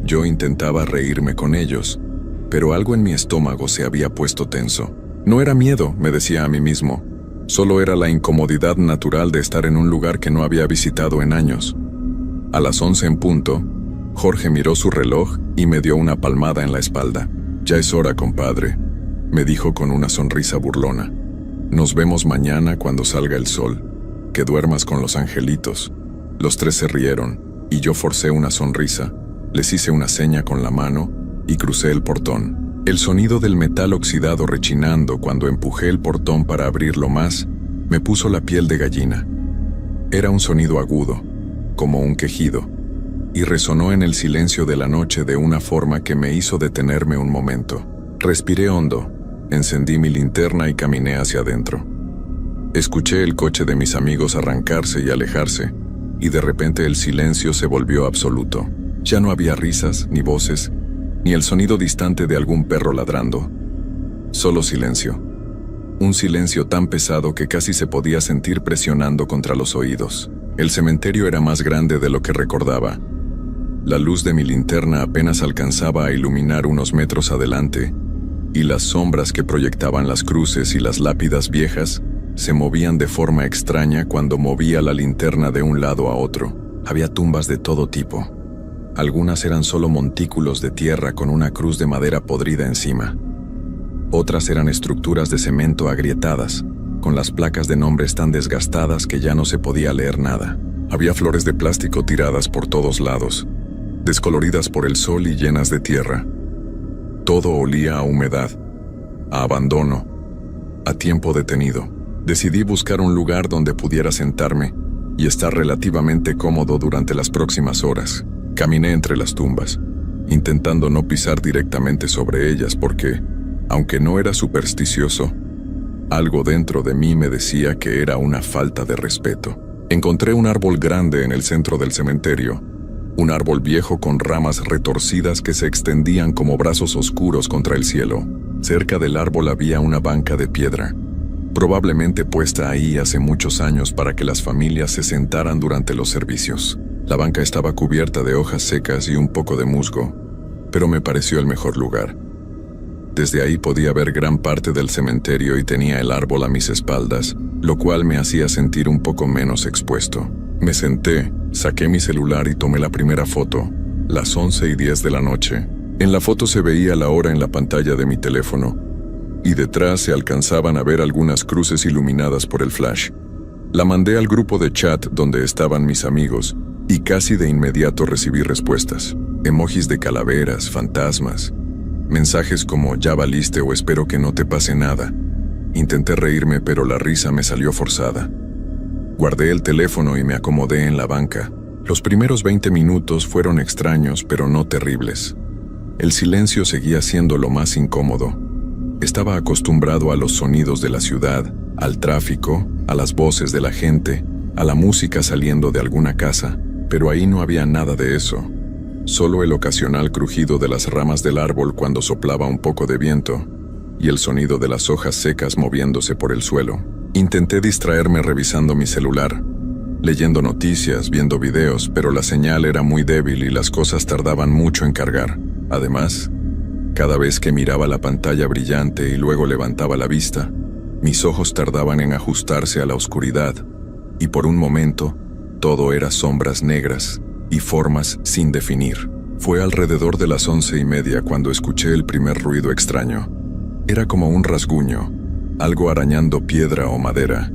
Yo intentaba reírme con ellos, pero algo en mi estómago se había puesto tenso. No era miedo, me decía a mí mismo, solo era la incomodidad natural de estar en un lugar que no había visitado en años. A las 11 en punto, Jorge miró su reloj y me dio una palmada en la espalda. «Ya es hora, compadre», me dijo con una sonrisa burlona. «Nos vemos mañana cuando salga el sol. Que duermas con los angelitos». Los 3 se rieron, y yo forcé una sonrisa, les hice una seña con la mano y crucé el portón. El sonido del metal oxidado rechinando cuando empujé el portón para abrirlo más, me puso la piel de gallina. Era un sonido agudo, como un quejido, y resonó en el silencio de la noche de una forma que me hizo detenerme un momento. Respiré hondo, encendí mi linterna y caminé hacia adentro. Escuché el coche de mis amigos arrancarse y alejarse, y de repente el silencio se volvió absoluto. Ya no había risas, ni voces, ni el sonido distante de algún perro ladrando. Solo silencio. Un silencio tan pesado que casi se podía sentir presionando contra los oídos. El cementerio era más grande de lo que recordaba. La luz de mi linterna apenas alcanzaba a iluminar unos metros adelante, y las sombras que proyectaban las cruces y las lápidas viejas se movían de forma extraña cuando movía la linterna de un lado a otro. Había tumbas de todo tipo. Algunas eran solo montículos de tierra con una cruz de madera podrida encima. Otras eran estructuras de cemento agrietadas, con las placas de nombres tan desgastadas que ya no se podía leer nada. Había flores de plástico tiradas por todos lados, descoloridas por el sol y llenas de tierra. Todo olía a humedad, a abandono, a tiempo detenido. Decidí buscar un lugar donde pudiera sentarme y estar relativamente cómodo durante las próximas horas. Caminé entre las tumbas, intentando no pisar directamente sobre ellas porque, aunque no era supersticioso, algo dentro de mí me decía que era una falta de respeto. Encontré un árbol grande en el centro del cementerio, un árbol viejo con ramas retorcidas que se extendían como brazos oscuros contra el cielo. Cerca del árbol había una banca de piedra, probablemente puesta ahí hace muchos años para que las familias se sentaran durante los servicios. La banca estaba cubierta de hojas secas y un poco de musgo, pero me pareció el mejor lugar. Desde ahí podía ver gran parte del cementerio y tenía el árbol a mis espaldas, lo cual me hacía sentir un poco menos expuesto. Me senté, saqué mi celular y tomé la primera foto, las 11:10 de la noche. En la foto se veía la hora en la pantalla de mi teléfono, y detrás se alcanzaban a ver algunas cruces iluminadas por el flash. La mandé al grupo de chat donde estaban mis amigos, y casi de inmediato recibí respuestas. Emojis de calaveras, fantasmas, mensajes como "ya valiste" o "espero que no te pase nada". Intenté reírme, pero la risa me salió forzada. Guardé el teléfono y me acomodé en la banca. Los primeros 20 minutos fueron extraños, pero no terribles. El silencio seguía siendo lo más incómodo. Estaba acostumbrado a los sonidos de la ciudad, al tráfico, a las voces de la gente, a la música saliendo de alguna casa, pero ahí no había nada de eso. Solo el ocasional crujido de las ramas del árbol cuando soplaba un poco de viento, y el sonido de las hojas secas moviéndose por el suelo. Intenté distraerme revisando mi celular, leyendo noticias, viendo videos, pero la señal era muy débil y las cosas tardaban mucho en cargar. Además, cada vez que miraba la pantalla brillante y luego levantaba la vista, mis ojos tardaban en ajustarse a la oscuridad, y por un momento, todo era sombras negras y formas sin definir. Fue alrededor de las 11:30 cuando escuché el primer ruido extraño. Era como un rasguño, algo arañando piedra o madera.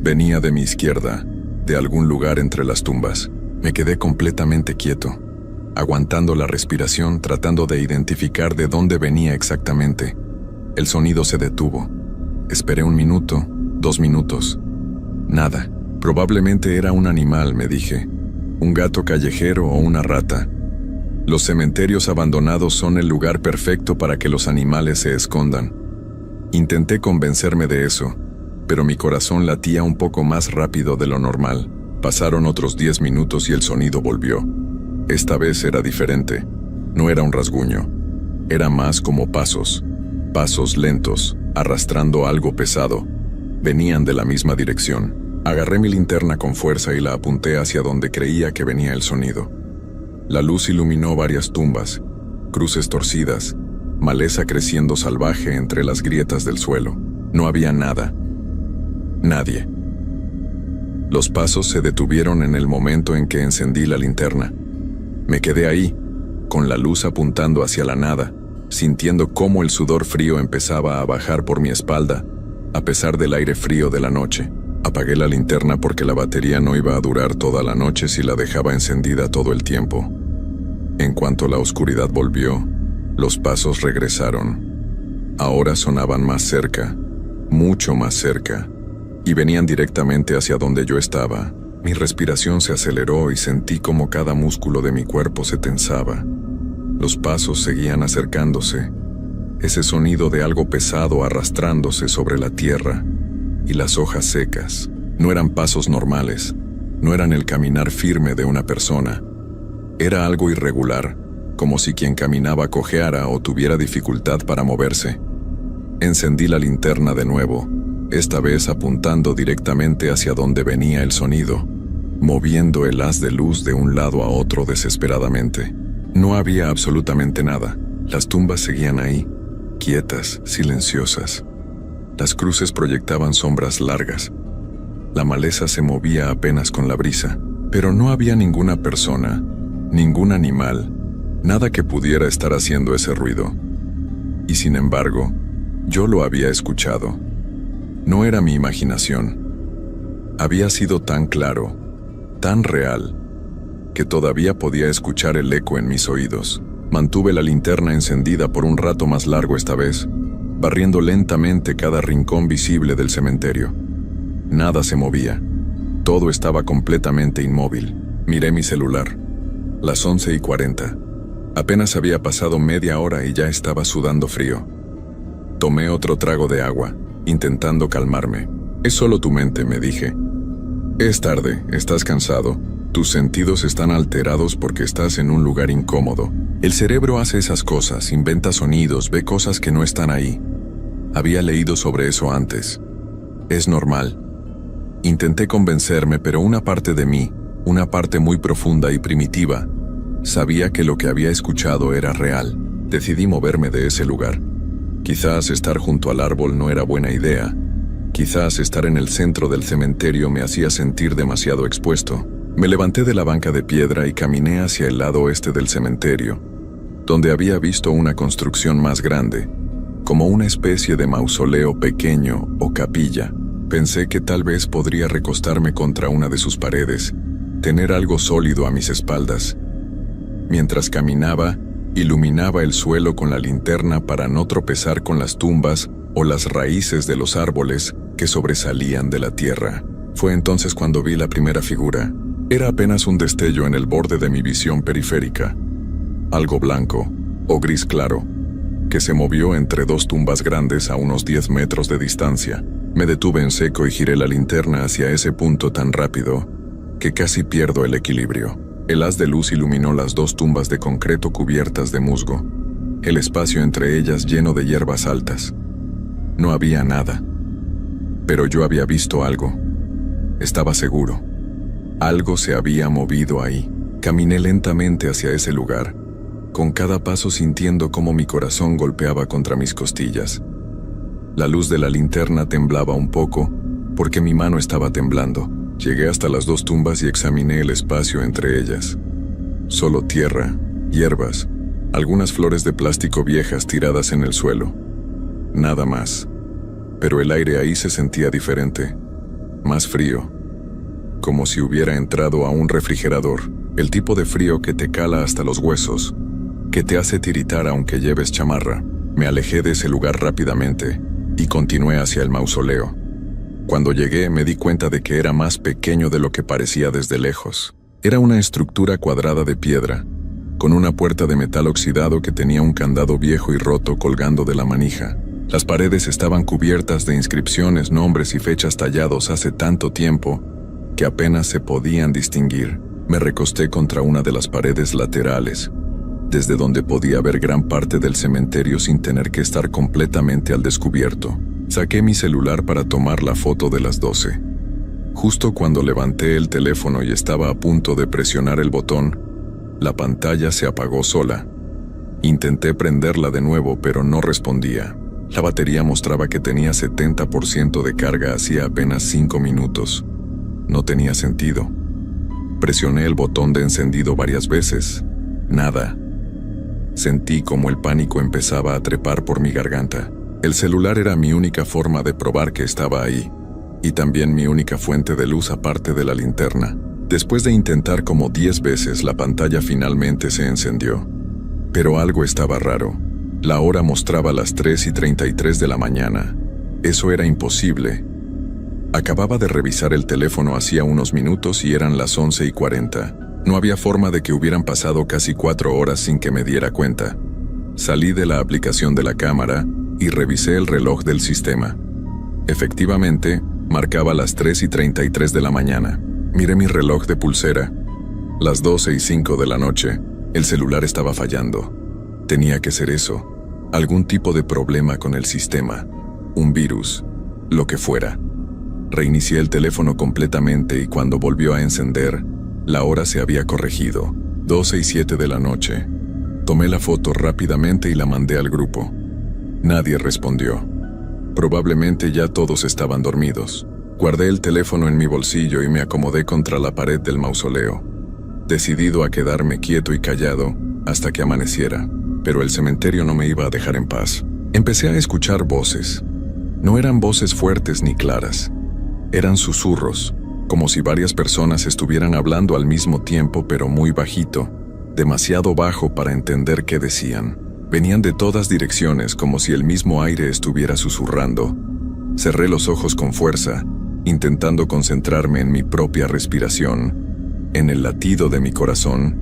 Venía de mi izquierda, de algún lugar entre las tumbas. Me quedé completamente quieto, aguantando la respiración, tratando de identificar de dónde venía exactamente. El sonido se detuvo. Esperé 1 minuto, 2 minutos. Nada. Probablemente era un animal, me dije. Un gato callejero o una rata. Los cementerios abandonados son el lugar perfecto para que los animales se escondan. Intenté convencerme de eso, pero mi corazón latía un poco más rápido de lo normal. Pasaron otros 10 minutos y el sonido volvió. Esta vez era diferente. No era un rasguño. Era más como pasos. Pasos lentos, arrastrando algo pesado. Venían de la misma dirección. Agarré mi linterna con fuerza y la apunté hacia donde creía que venía el sonido. La luz iluminó varias tumbas, cruces torcidas, maleza creciendo salvaje entre las grietas del suelo. No había nada. Nadie. Los pasos se detuvieron en el momento en que encendí la linterna. Me quedé ahí, con la luz apuntando hacia la nada, sintiendo cómo el sudor frío empezaba a bajar por mi espalda, a pesar del aire frío de la noche. Apagué la linterna porque la batería no iba a durar toda la noche si la dejaba encendida todo el tiempo. En cuanto la oscuridad volvió, los pasos regresaron. Ahora sonaban más cerca, mucho más cerca, y venían directamente hacia donde yo estaba. Mi respiración se aceleró y sentí como cada músculo de mi cuerpo se tensaba. Los pasos seguían acercándose, ese sonido de algo pesado arrastrándose sobre la tierra y las hojas secas. No eran pasos normales, no eran el caminar firme de una persona. Era algo irregular, como si quien caminaba cojeara o tuviera dificultad para moverse. Encendí la linterna de nuevo, esta vez apuntando directamente hacia donde venía el sonido, moviendo el haz de luz de un lado a otro desesperadamente. No había absolutamente nada. Las tumbas seguían ahí, quietas, silenciosas. Las cruces proyectaban sombras largas. La maleza se movía apenas con la brisa, pero no había ninguna persona, ningún animal, nada que pudiera estar haciendo ese ruido. Y sin embargo, yo lo había escuchado. No era mi imaginación. Había sido tan claro, tan real, que todavía podía escuchar el eco en mis oídos. Mantuve la linterna encendida por un rato más largo esta vez, barriendo lentamente cada rincón visible del cementerio. Nada se movía. Todo estaba completamente inmóvil. Miré mi celular. Las 11:40. Apenas había pasado media hora y ya estaba sudando frío. Tomé otro trago de agua, intentando calmarme. Es solo tu mente, me dije. Es tarde, estás cansado. Tus sentidos están alterados porque estás en un lugar incómodo. El cerebro hace esas cosas, inventa sonidos, ve cosas que no están ahí. Había leído sobre eso antes. Es normal. Intenté convencerme, pero una parte de mí, una parte muy profunda y primitiva, sabía que lo que había escuchado era real. Decidí moverme de ese lugar. Quizás estar junto al árbol no era buena idea. Quizás estar en el centro del cementerio me hacía sentir demasiado expuesto. Me levanté de la banca de piedra y caminé hacia el lado oeste del cementerio, donde había visto una construcción más grande, como una especie de mausoleo pequeño o capilla. Pensé que tal vez podría recostarme contra una de sus paredes, tener algo sólido a mis espaldas. Mientras caminaba, iluminaba el suelo con la linterna para no tropezar con las tumbas o las raíces de los árboles que sobresalían de la tierra. Fue entonces cuando vi la primera figura. Era apenas un destello en el borde de mi visión periférica. Algo blanco, o gris claro, que se movió entre dos tumbas grandes a unos 10 metros de distancia. Me detuve en seco y giré la linterna hacia ese punto tan rápido que casi pierdo el equilibrio. El haz de luz iluminó las dos tumbas de concreto cubiertas de musgo, el espacio entre ellas lleno de hierbas altas. No había nada, pero yo había visto algo. Estaba seguro. Algo se había movido ahí. Caminé lentamente hacia ese lugar, con cada paso sintiendo cómo mi corazón golpeaba contra mis costillas. La luz de la linterna temblaba un poco, porque mi mano estaba temblando. Llegué hasta las dos tumbas y examiné el espacio entre ellas. Solo tierra, hierbas, algunas flores de plástico viejas tiradas en el suelo. Nada más. Pero el aire ahí se sentía diferente, más frío, como si hubiera entrado a un refrigerador, el tipo de frío que te cala hasta los huesos, que te hace tiritar aunque lleves chamarra. Me alejé de ese lugar rápidamente y continué hacia el mausoleo. Cuando llegué me di cuenta de que era más pequeño de lo que parecía desde lejos. Era una estructura cuadrada de piedra, con una puerta de metal oxidado que tenía un candado viejo y roto colgando de la manija. Las paredes estaban cubiertas de inscripciones, nombres y fechas tallados hace tanto tiempo que apenas se podían distinguir. Me recosté contra una de las paredes laterales, desde donde podía ver gran parte del cementerio sin tener que estar completamente al descubierto. Saqué mi celular para tomar la foto de las 12. Justo cuando levanté el teléfono y estaba a punto de presionar el botón, la pantalla se apagó sola. Intenté prenderla de nuevo, pero no respondía. La batería mostraba que tenía 70% de carga hacía apenas 5 minutos. No tenía sentido. Presioné el botón de encendido varias veces. Nada. Sentí como el pánico empezaba a trepar por mi garganta. El celular era mi única forma de probar que estaba ahí, y también mi única fuente de luz aparte de la linterna. Después de intentar como 10 veces, la pantalla finalmente se encendió. Pero algo estaba raro. La hora mostraba las 3:33 de la mañana. Eso era imposible. Acababa de revisar el teléfono hacía unos minutos y eran las 11:40. No había forma de que hubieran pasado casi 4 horas sin que me diera cuenta. Salí de la aplicación de la cámara y revisé el reloj del sistema. Efectivamente, marcaba las 3:33 de la mañana. Miré mi reloj de pulsera. Las 12:05 de la noche. El celular estaba fallando. Tenía que ser eso. Algún tipo de problema con el sistema. Un virus. Lo que fuera. Reinicié el teléfono completamente y cuando volvió a encender, la hora se había corregido. 12:07 de la noche. Tomé la foto rápidamente y la mandé al grupo. Nadie respondió. Probablemente ya todos estaban dormidos. Guardé el teléfono en mi bolsillo y me acomodé contra la pared del mausoleo, decidido a quedarme quieto y callado hasta que amaneciera. Pero el cementerio no me iba a dejar en paz. Empecé a escuchar voces. No eran voces fuertes ni claras. Eran susurros, como si varias personas estuvieran hablando al mismo tiempo, pero muy bajito, demasiado bajo para entender qué decían. Venían de todas direcciones, como si el mismo aire estuviera susurrando. Cerré los ojos con fuerza, intentando concentrarme en mi propia respiración, en el latido de mi corazón,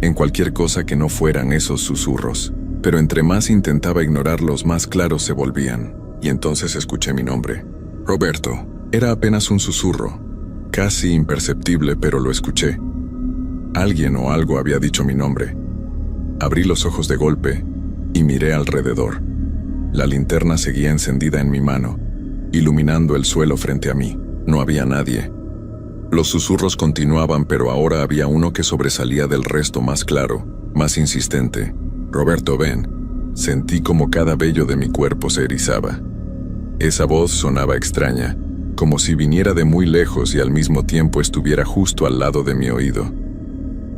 en cualquier cosa que no fueran esos susurros. Pero entre más intentaba ignorarlos, más claros se volvían, y entonces escuché mi nombre. Roberto. Era apenas un susurro, casi imperceptible, pero lo escuché. Alguien o algo había dicho mi nombre. Abrí los ojos de golpe y miré alrededor. La linterna seguía encendida en mi mano, iluminando el suelo frente a mí. No había nadie. Los susurros continuaban, pero ahora había uno que sobresalía del resto, más claro, más insistente. Roberto, ven. Sentí como cada vello de mi cuerpo se erizaba. Esa voz sonaba extraña, como si viniera de muy lejos y al mismo tiempo estuviera justo al lado de mi oído.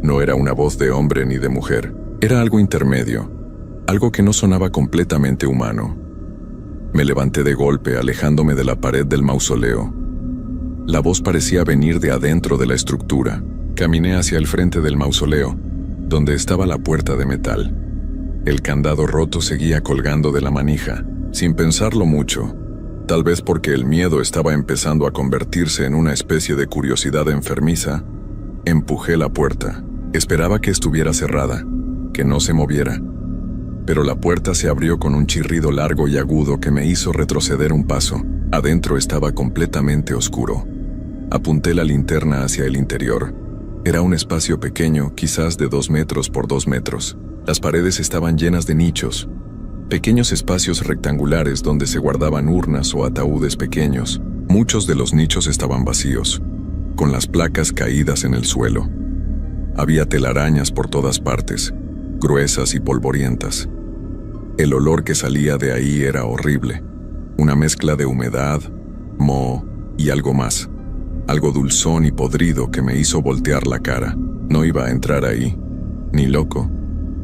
No era una voz de hombre ni de mujer, era algo intermedio, algo que no sonaba completamente humano. Me levanté de golpe, alejándome de la pared del mausoleo. La voz parecía venir de adentro de la estructura. Caminé hacia el frente del mausoleo, donde estaba la puerta de metal. El candado roto seguía colgando de la manija, sin pensarlo mucho. Tal vez porque el miedo estaba empezando a convertirse en una especie de curiosidad enfermiza, empujé la puerta. Esperaba que estuviera cerrada, que no se moviera. Pero la puerta se abrió con un chirrido largo y agudo que me hizo retroceder un paso. Adentro estaba completamente oscuro. Apunté la linterna hacia el interior. Era un espacio pequeño, quizás de 2 metros por 2 metros. Las paredes estaban llenas de nichos, pequeños espacios rectangulares donde se guardaban urnas o ataúdes pequeños. Muchos de los nichos estaban vacíos, con las placas caídas en el suelo. Había telarañas por todas partes, gruesas y polvorientas. El olor que salía de ahí era horrible, una mezcla de humedad, moho y algo más, algo dulzón y podrido que me hizo voltear la cara. No iba a entrar ahí, ni loco.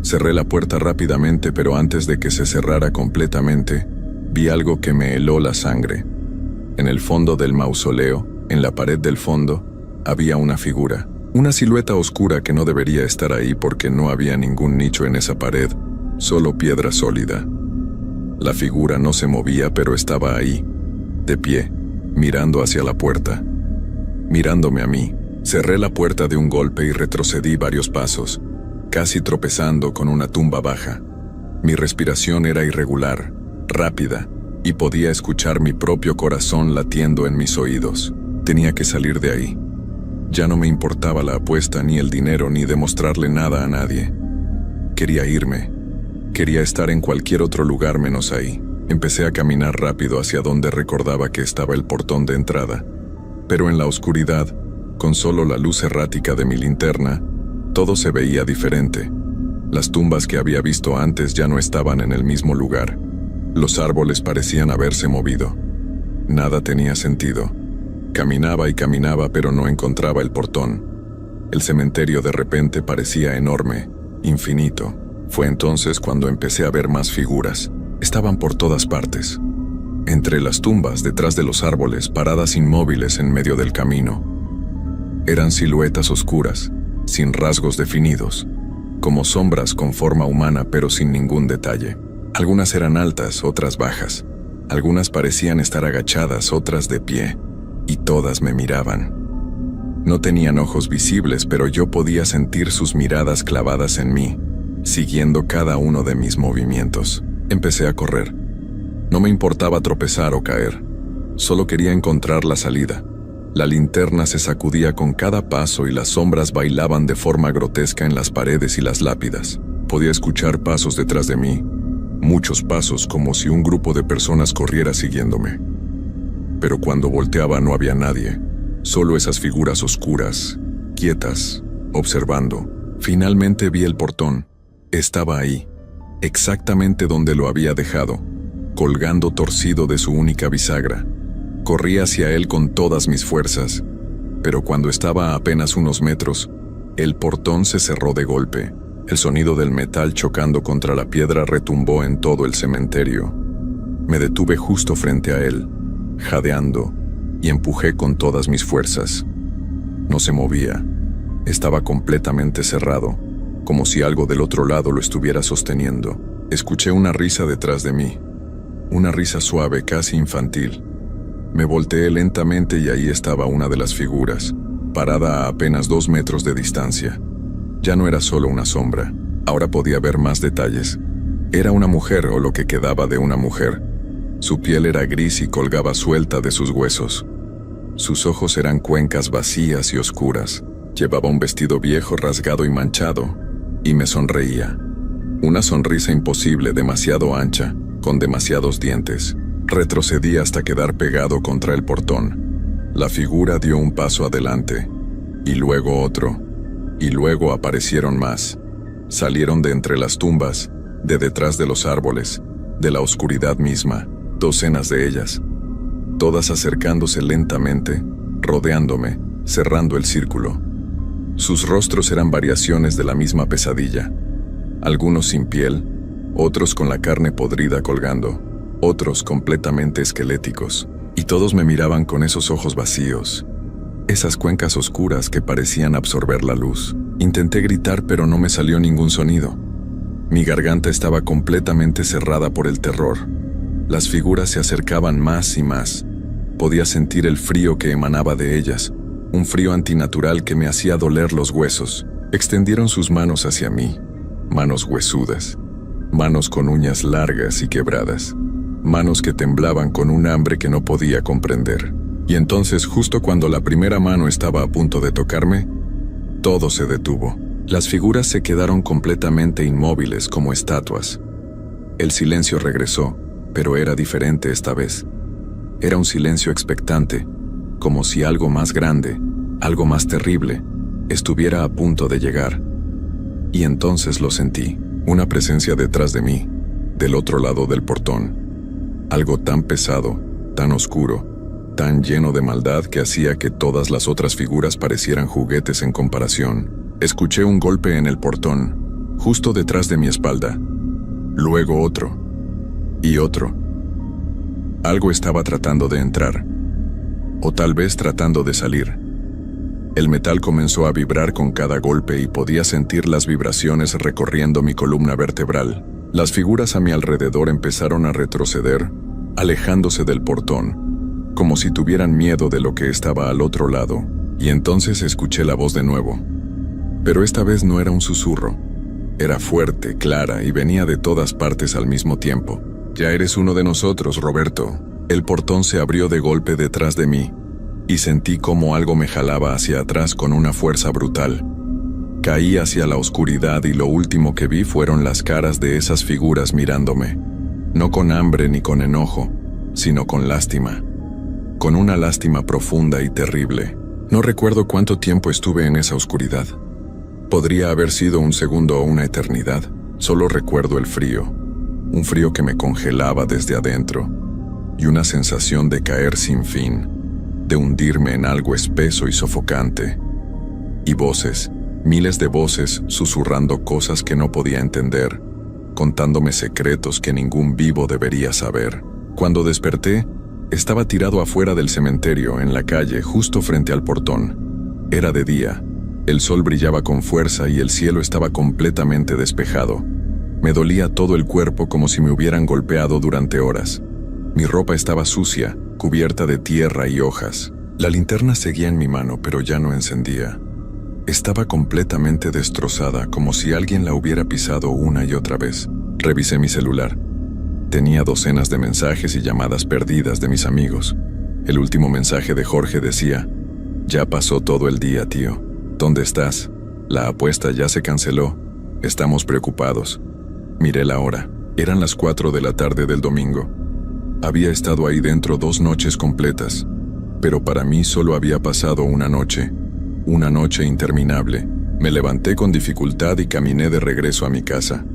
Cerré la puerta rápidamente, pero antes de que se cerrara completamente, vi algo que me heló la sangre. En el fondo del mausoleo, en la pared del fondo, había una figura, una silueta oscura que no debería estar ahí porque no había ningún nicho en esa pared, solo piedra sólida. La figura no se movía, pero estaba ahí, de pie, mirando hacia la puerta, mirándome a mí. Cerré la puerta de un golpe y retrocedí varios pasos, casi tropezando con una tumba baja. Mi respiración era irregular, rápida, y podía escuchar mi propio corazón latiendo en mis oídos. Tenía que salir de ahí. Ya no me importaba la apuesta, ni el dinero, ni demostrarle nada a nadie. Quería irme. Quería estar en cualquier otro lugar menos ahí. Empecé a caminar rápido hacia donde recordaba que estaba el portón de entrada. Pero en la oscuridad, con solo la luz errática de mi linterna, todo se veía diferente. Las tumbas que había visto antes ya no estaban en el mismo lugar. Los árboles parecían haberse movido. Nada tenía sentido. Caminaba y caminaba, pero no encontraba el portón. El cementerio de repente parecía enorme, infinito. Fue entonces cuando empecé a ver más figuras. Estaban por todas partes. Entre las tumbas, detrás de los árboles, paradas inmóviles en medio del camino. Eran siluetas oscuras, sin rasgos definidos, como sombras con forma humana pero sin ningún detalle. Algunas eran altas, otras bajas. Algunas parecían estar agachadas, otras de pie, y todas me miraban. No tenían ojos visibles, pero yo podía sentir sus miradas clavadas en mí, siguiendo cada uno de mis movimientos. Empecé a correr. No me importaba tropezar o caer. Solo quería encontrar la salida. La linterna se sacudía con cada paso y las sombras bailaban de forma grotesca en las paredes y las lápidas. Podía escuchar pasos detrás de mí, muchos pasos, como si un grupo de personas corriera siguiéndome. Pero cuando volteaba no había nadie, solo esas figuras oscuras, quietas, observando. Finalmente vi el portón. Estaba ahí, exactamente donde lo había dejado, colgando torcido de su única bisagra. Corrí hacia él con todas mis fuerzas, pero cuando estaba a apenas unos metros, el portón se cerró de golpe. El sonido del metal chocando contra la piedra retumbó en todo el cementerio. Me detuve justo frente a él, jadeando, y empujé con todas mis fuerzas. No se movía. Estaba completamente cerrado, como si algo del otro lado lo estuviera sosteniendo. Escuché una risa detrás de mí, una risa suave, casi infantil. Me volteé lentamente y ahí estaba una de las figuras, parada a apenas 2 metros de distancia. Ya no era solo una sombra, ahora podía ver más detalles. Era una mujer, o lo que quedaba de una mujer. Su piel era gris y colgaba suelta de sus huesos. Sus ojos eran cuencas vacías y oscuras. Llevaba un vestido viejo, rasgado y manchado, y me sonreía. Una sonrisa imposible, demasiado ancha, con demasiados dientes. Retrocedí hasta quedar pegado contra el portón. La figura dio un paso adelante, y luego otro, y luego aparecieron más. Salieron de entre las tumbas, de detrás de los árboles, de la oscuridad misma, docenas de ellas, todas acercándose lentamente, rodeándome, cerrando el círculo. Sus rostros eran variaciones de la misma pesadilla, algunos sin piel, otros con la carne podrida colgando, otros completamente esqueléticos, y todos me miraban con esos ojos vacíos, esas cuencas oscuras que parecían absorber la luz. Intenté gritar, pero no me salió ningún sonido. Mi garganta estaba completamente cerrada por el terror. Las figuras se acercaban más y más. Podía sentir el frío que emanaba de ellas, un frío antinatural que me hacía doler los huesos. Extendieron sus manos hacia mí, manos huesudas, manos con uñas largas y quebradas, manos que temblaban con un hambre que no podía comprender. Y entonces, justo cuando la primera mano estaba a punto de tocarme, todo se detuvo. Las figuras se quedaron completamente inmóviles como estatuas. El silencio regresó, pero era diferente esta vez. Era un silencio expectante, como si algo más grande, algo más terrible, estuviera a punto de llegar. Y entonces lo sentí, una presencia detrás de mí, del otro lado del portón. Algo tan pesado, tan oscuro, tan lleno de maldad que hacía que todas las otras figuras parecieran juguetes en comparación. Escuché un golpe en el portón, justo detrás de mi espalda. Luego otro. Y otro. Algo estaba tratando de entrar. O tal vez tratando de salir. El metal comenzó a vibrar con cada golpe y podía sentir las vibraciones recorriendo mi columna vertebral. Las figuras a mi alrededor empezaron a retroceder, alejándose del portón, como si tuvieran miedo de lo que estaba al otro lado, y entonces escuché la voz de nuevo. Pero esta vez no era un susurro. Era fuerte, clara y venía de todas partes al mismo tiempo. «Ya eres uno de nosotros, Roberto». El portón se abrió de golpe detrás de mí, y sentí como algo me jalaba hacia atrás con una fuerza brutal. Caí hacia la oscuridad y lo último que vi fueron las caras de esas figuras mirándome, no con hambre ni con enojo, sino con lástima. Con una lástima profunda y terrible. No recuerdo cuánto tiempo estuve en esa oscuridad. Podría haber sido un segundo o una eternidad. Solo recuerdo el frío. Un frío que me congelaba desde adentro. Y una sensación de caer sin fin. De hundirme en algo espeso y sofocante. Y voces, miles de voces susurrando cosas que no podía entender. Contándome secretos que ningún vivo debería saber. Cuando desperté, estaba tirado afuera del cementerio, en la calle, justo frente al portón. Era de día. El sol brillaba con fuerza y el cielo estaba completamente despejado. Me dolía todo el cuerpo como si me hubieran golpeado durante horas. Mi ropa estaba sucia, cubierta de tierra y hojas. La linterna seguía en mi mano, pero ya no encendía. Estaba completamente destrozada, como si alguien la hubiera pisado una y otra vez. Revisé mi celular. Tenía docenas de mensajes y llamadas perdidas de mis amigos. El último mensaje de Jorge decía: «Ya pasó todo el día, tío. ¿Dónde estás? La apuesta ya se canceló. Estamos preocupados». Miré la hora. Eran las 4 de la tarde del domingo. Había estado ahí dentro 2 noches completas, pero para mí solo había pasado una noche interminable. Me levanté con dificultad y caminé de regreso a mi casa.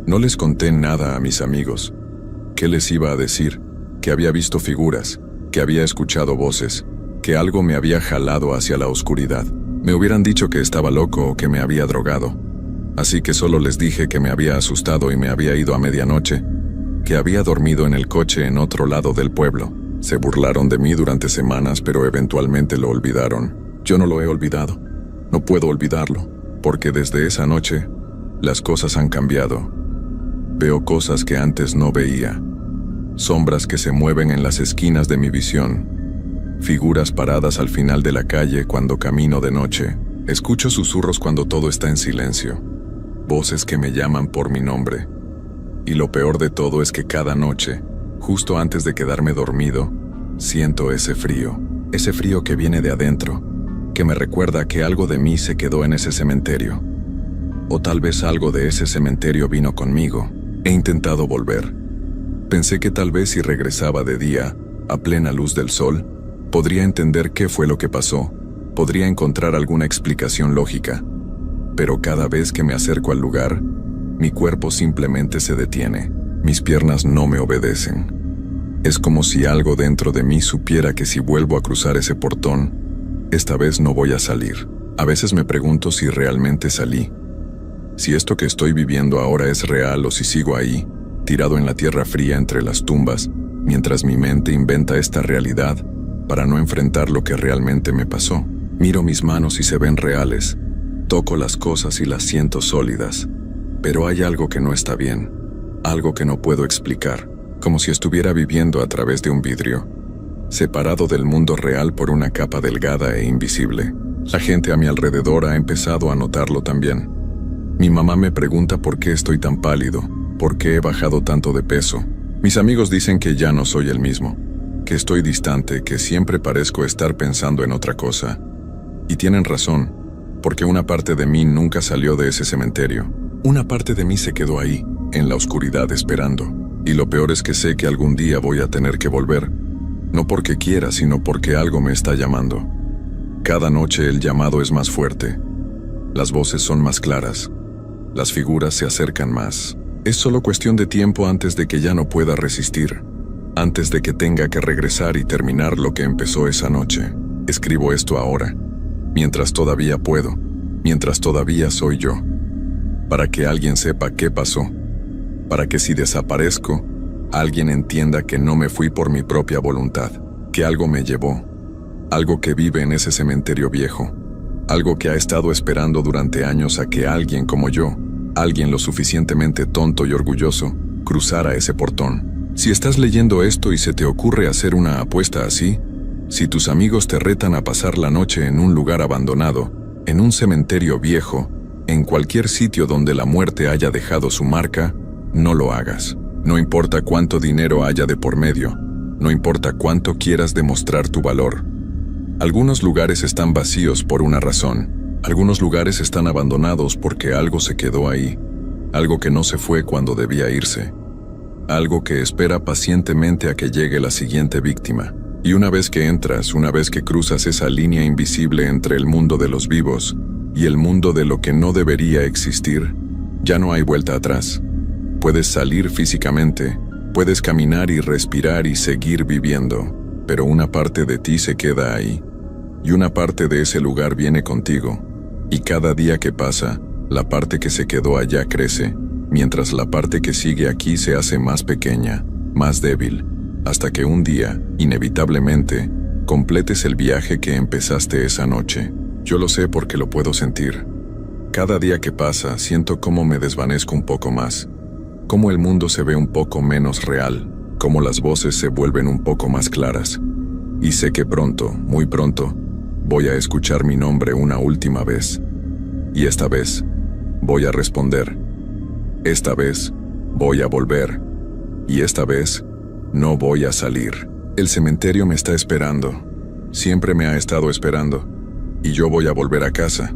No les conté nada a mis amigos. ¿Qué les iba a decir? Que había visto figuras, que había escuchado voces, que algo me había jalado hacia la oscuridad. Me hubieran dicho que estaba loco o que me había drogado. Así que solo les dije que me había asustado y me había ido a medianoche, que había dormido en el coche en otro lado del pueblo. Se burlaron de mí durante semanas, pero eventualmente lo olvidaron. Yo no lo he olvidado. No puedo olvidarlo, porque desde esa noche, las cosas han cambiado. Veo cosas que antes no veía. Sombras que se mueven en las esquinas de mi visión. Figuras paradas al final de la calle cuando camino de noche. Escucho susurros cuando todo está en silencio. Voces que me llaman por mi nombre. Y lo peor de todo es que cada noche, justo antes de quedarme dormido, siento ese frío que viene de adentro, que me recuerda que algo de mí se quedó en ese cementerio. O tal vez algo de ese cementerio vino conmigo. He intentado volver. Pensé que tal vez si regresaba de día, a plena luz del sol, podría entender qué fue lo que pasó, podría encontrar alguna explicación lógica. Pero cada vez que me acerco al lugar, Mi cuerpo simplemente se detiene. Mis piernas no me obedecen. Es como si algo dentro de mí supiera que si vuelvo a cruzar ese portón, esta vez no voy a salir. A veces me pregunto si realmente salí. Si esto que estoy viviendo ahora es real o si sigo ahí, tirado en la tierra fría entre las tumbas, mientras mi mente inventa esta realidad para no enfrentar lo que realmente me pasó. Miro mis manos y se ven reales. Toco las cosas y las siento sólidas. Pero hay algo que no está bien. Algo que no puedo explicar. Como si estuviera viviendo a través de un vidrio, separado del mundo real por una capa delgada e invisible. La gente a mi alrededor ha empezado a notarlo también. Mi mamá me pregunta por qué estoy tan pálido, por qué he bajado tanto de peso. Mis amigos dicen que ya no soy el mismo, que estoy distante, que siempre parezco estar pensando en otra cosa. Y tienen razón, porque una parte de mí nunca salió de ese cementerio. Una parte de mí se quedó ahí, en la oscuridad esperando. Y lo peor es que sé que algún día voy a tener que volver. No porque quiera, sino porque algo me está llamando. Cada noche el llamado es más fuerte. Las voces son más claras. Las figuras se acercan más. Es solo cuestión de tiempo antes de que ya no pueda resistir. Antes de que tenga que regresar y terminar lo que empezó esa noche. Escribo esto ahora, mientras todavía puedo, mientras todavía soy yo. Para que alguien sepa qué pasó. Para que si desaparezco, alguien entienda que no me fui por mi propia voluntad, que algo me llevó, algo que vive en ese cementerio viejo, algo que ha estado esperando durante años a que alguien como yo, alguien lo suficientemente tonto y orgulloso, cruzara ese portón. Si estás leyendo esto y se te ocurre hacer una apuesta así, si tus amigos te retan a pasar la noche en un lugar abandonado, en un cementerio viejo, en cualquier sitio donde la muerte haya dejado su marca, no lo hagas. No importa cuánto dinero haya de por medio, no importa cuánto quieras demostrar tu valor. Algunos lugares están vacíos por una razón. Algunos lugares están abandonados porque algo se quedó ahí, algo que no se fue cuando debía irse, algo que espera pacientemente a que llegue la siguiente víctima. Y una vez que entras, una vez que cruzas esa línea invisible entre el mundo de los vivos y el mundo de lo que no debería existir, ya no hay vuelta atrás. Puedes salir físicamente, puedes caminar y respirar y seguir viviendo, pero una parte de ti se queda ahí, y una parte de ese lugar viene contigo, y cada día que pasa, la parte que se quedó allá crece, mientras la parte que sigue aquí se hace más pequeña, más débil, hasta que un día, inevitablemente, completes el viaje que empezaste esa noche. Yo lo sé porque lo puedo sentir. Cada día que pasa, siento cómo me desvanezco un poco más, cómo el mundo se ve un poco menos real, cómo las voces se vuelven un poco más claras. Y sé que pronto, muy pronto, voy a escuchar mi nombre una última vez. Y esta vez, voy a responder. Esta vez, voy a volver. Y esta vez, no voy a salir. El cementerio me está esperando. Siempre me ha estado esperando. Y yo voy a volver a casa.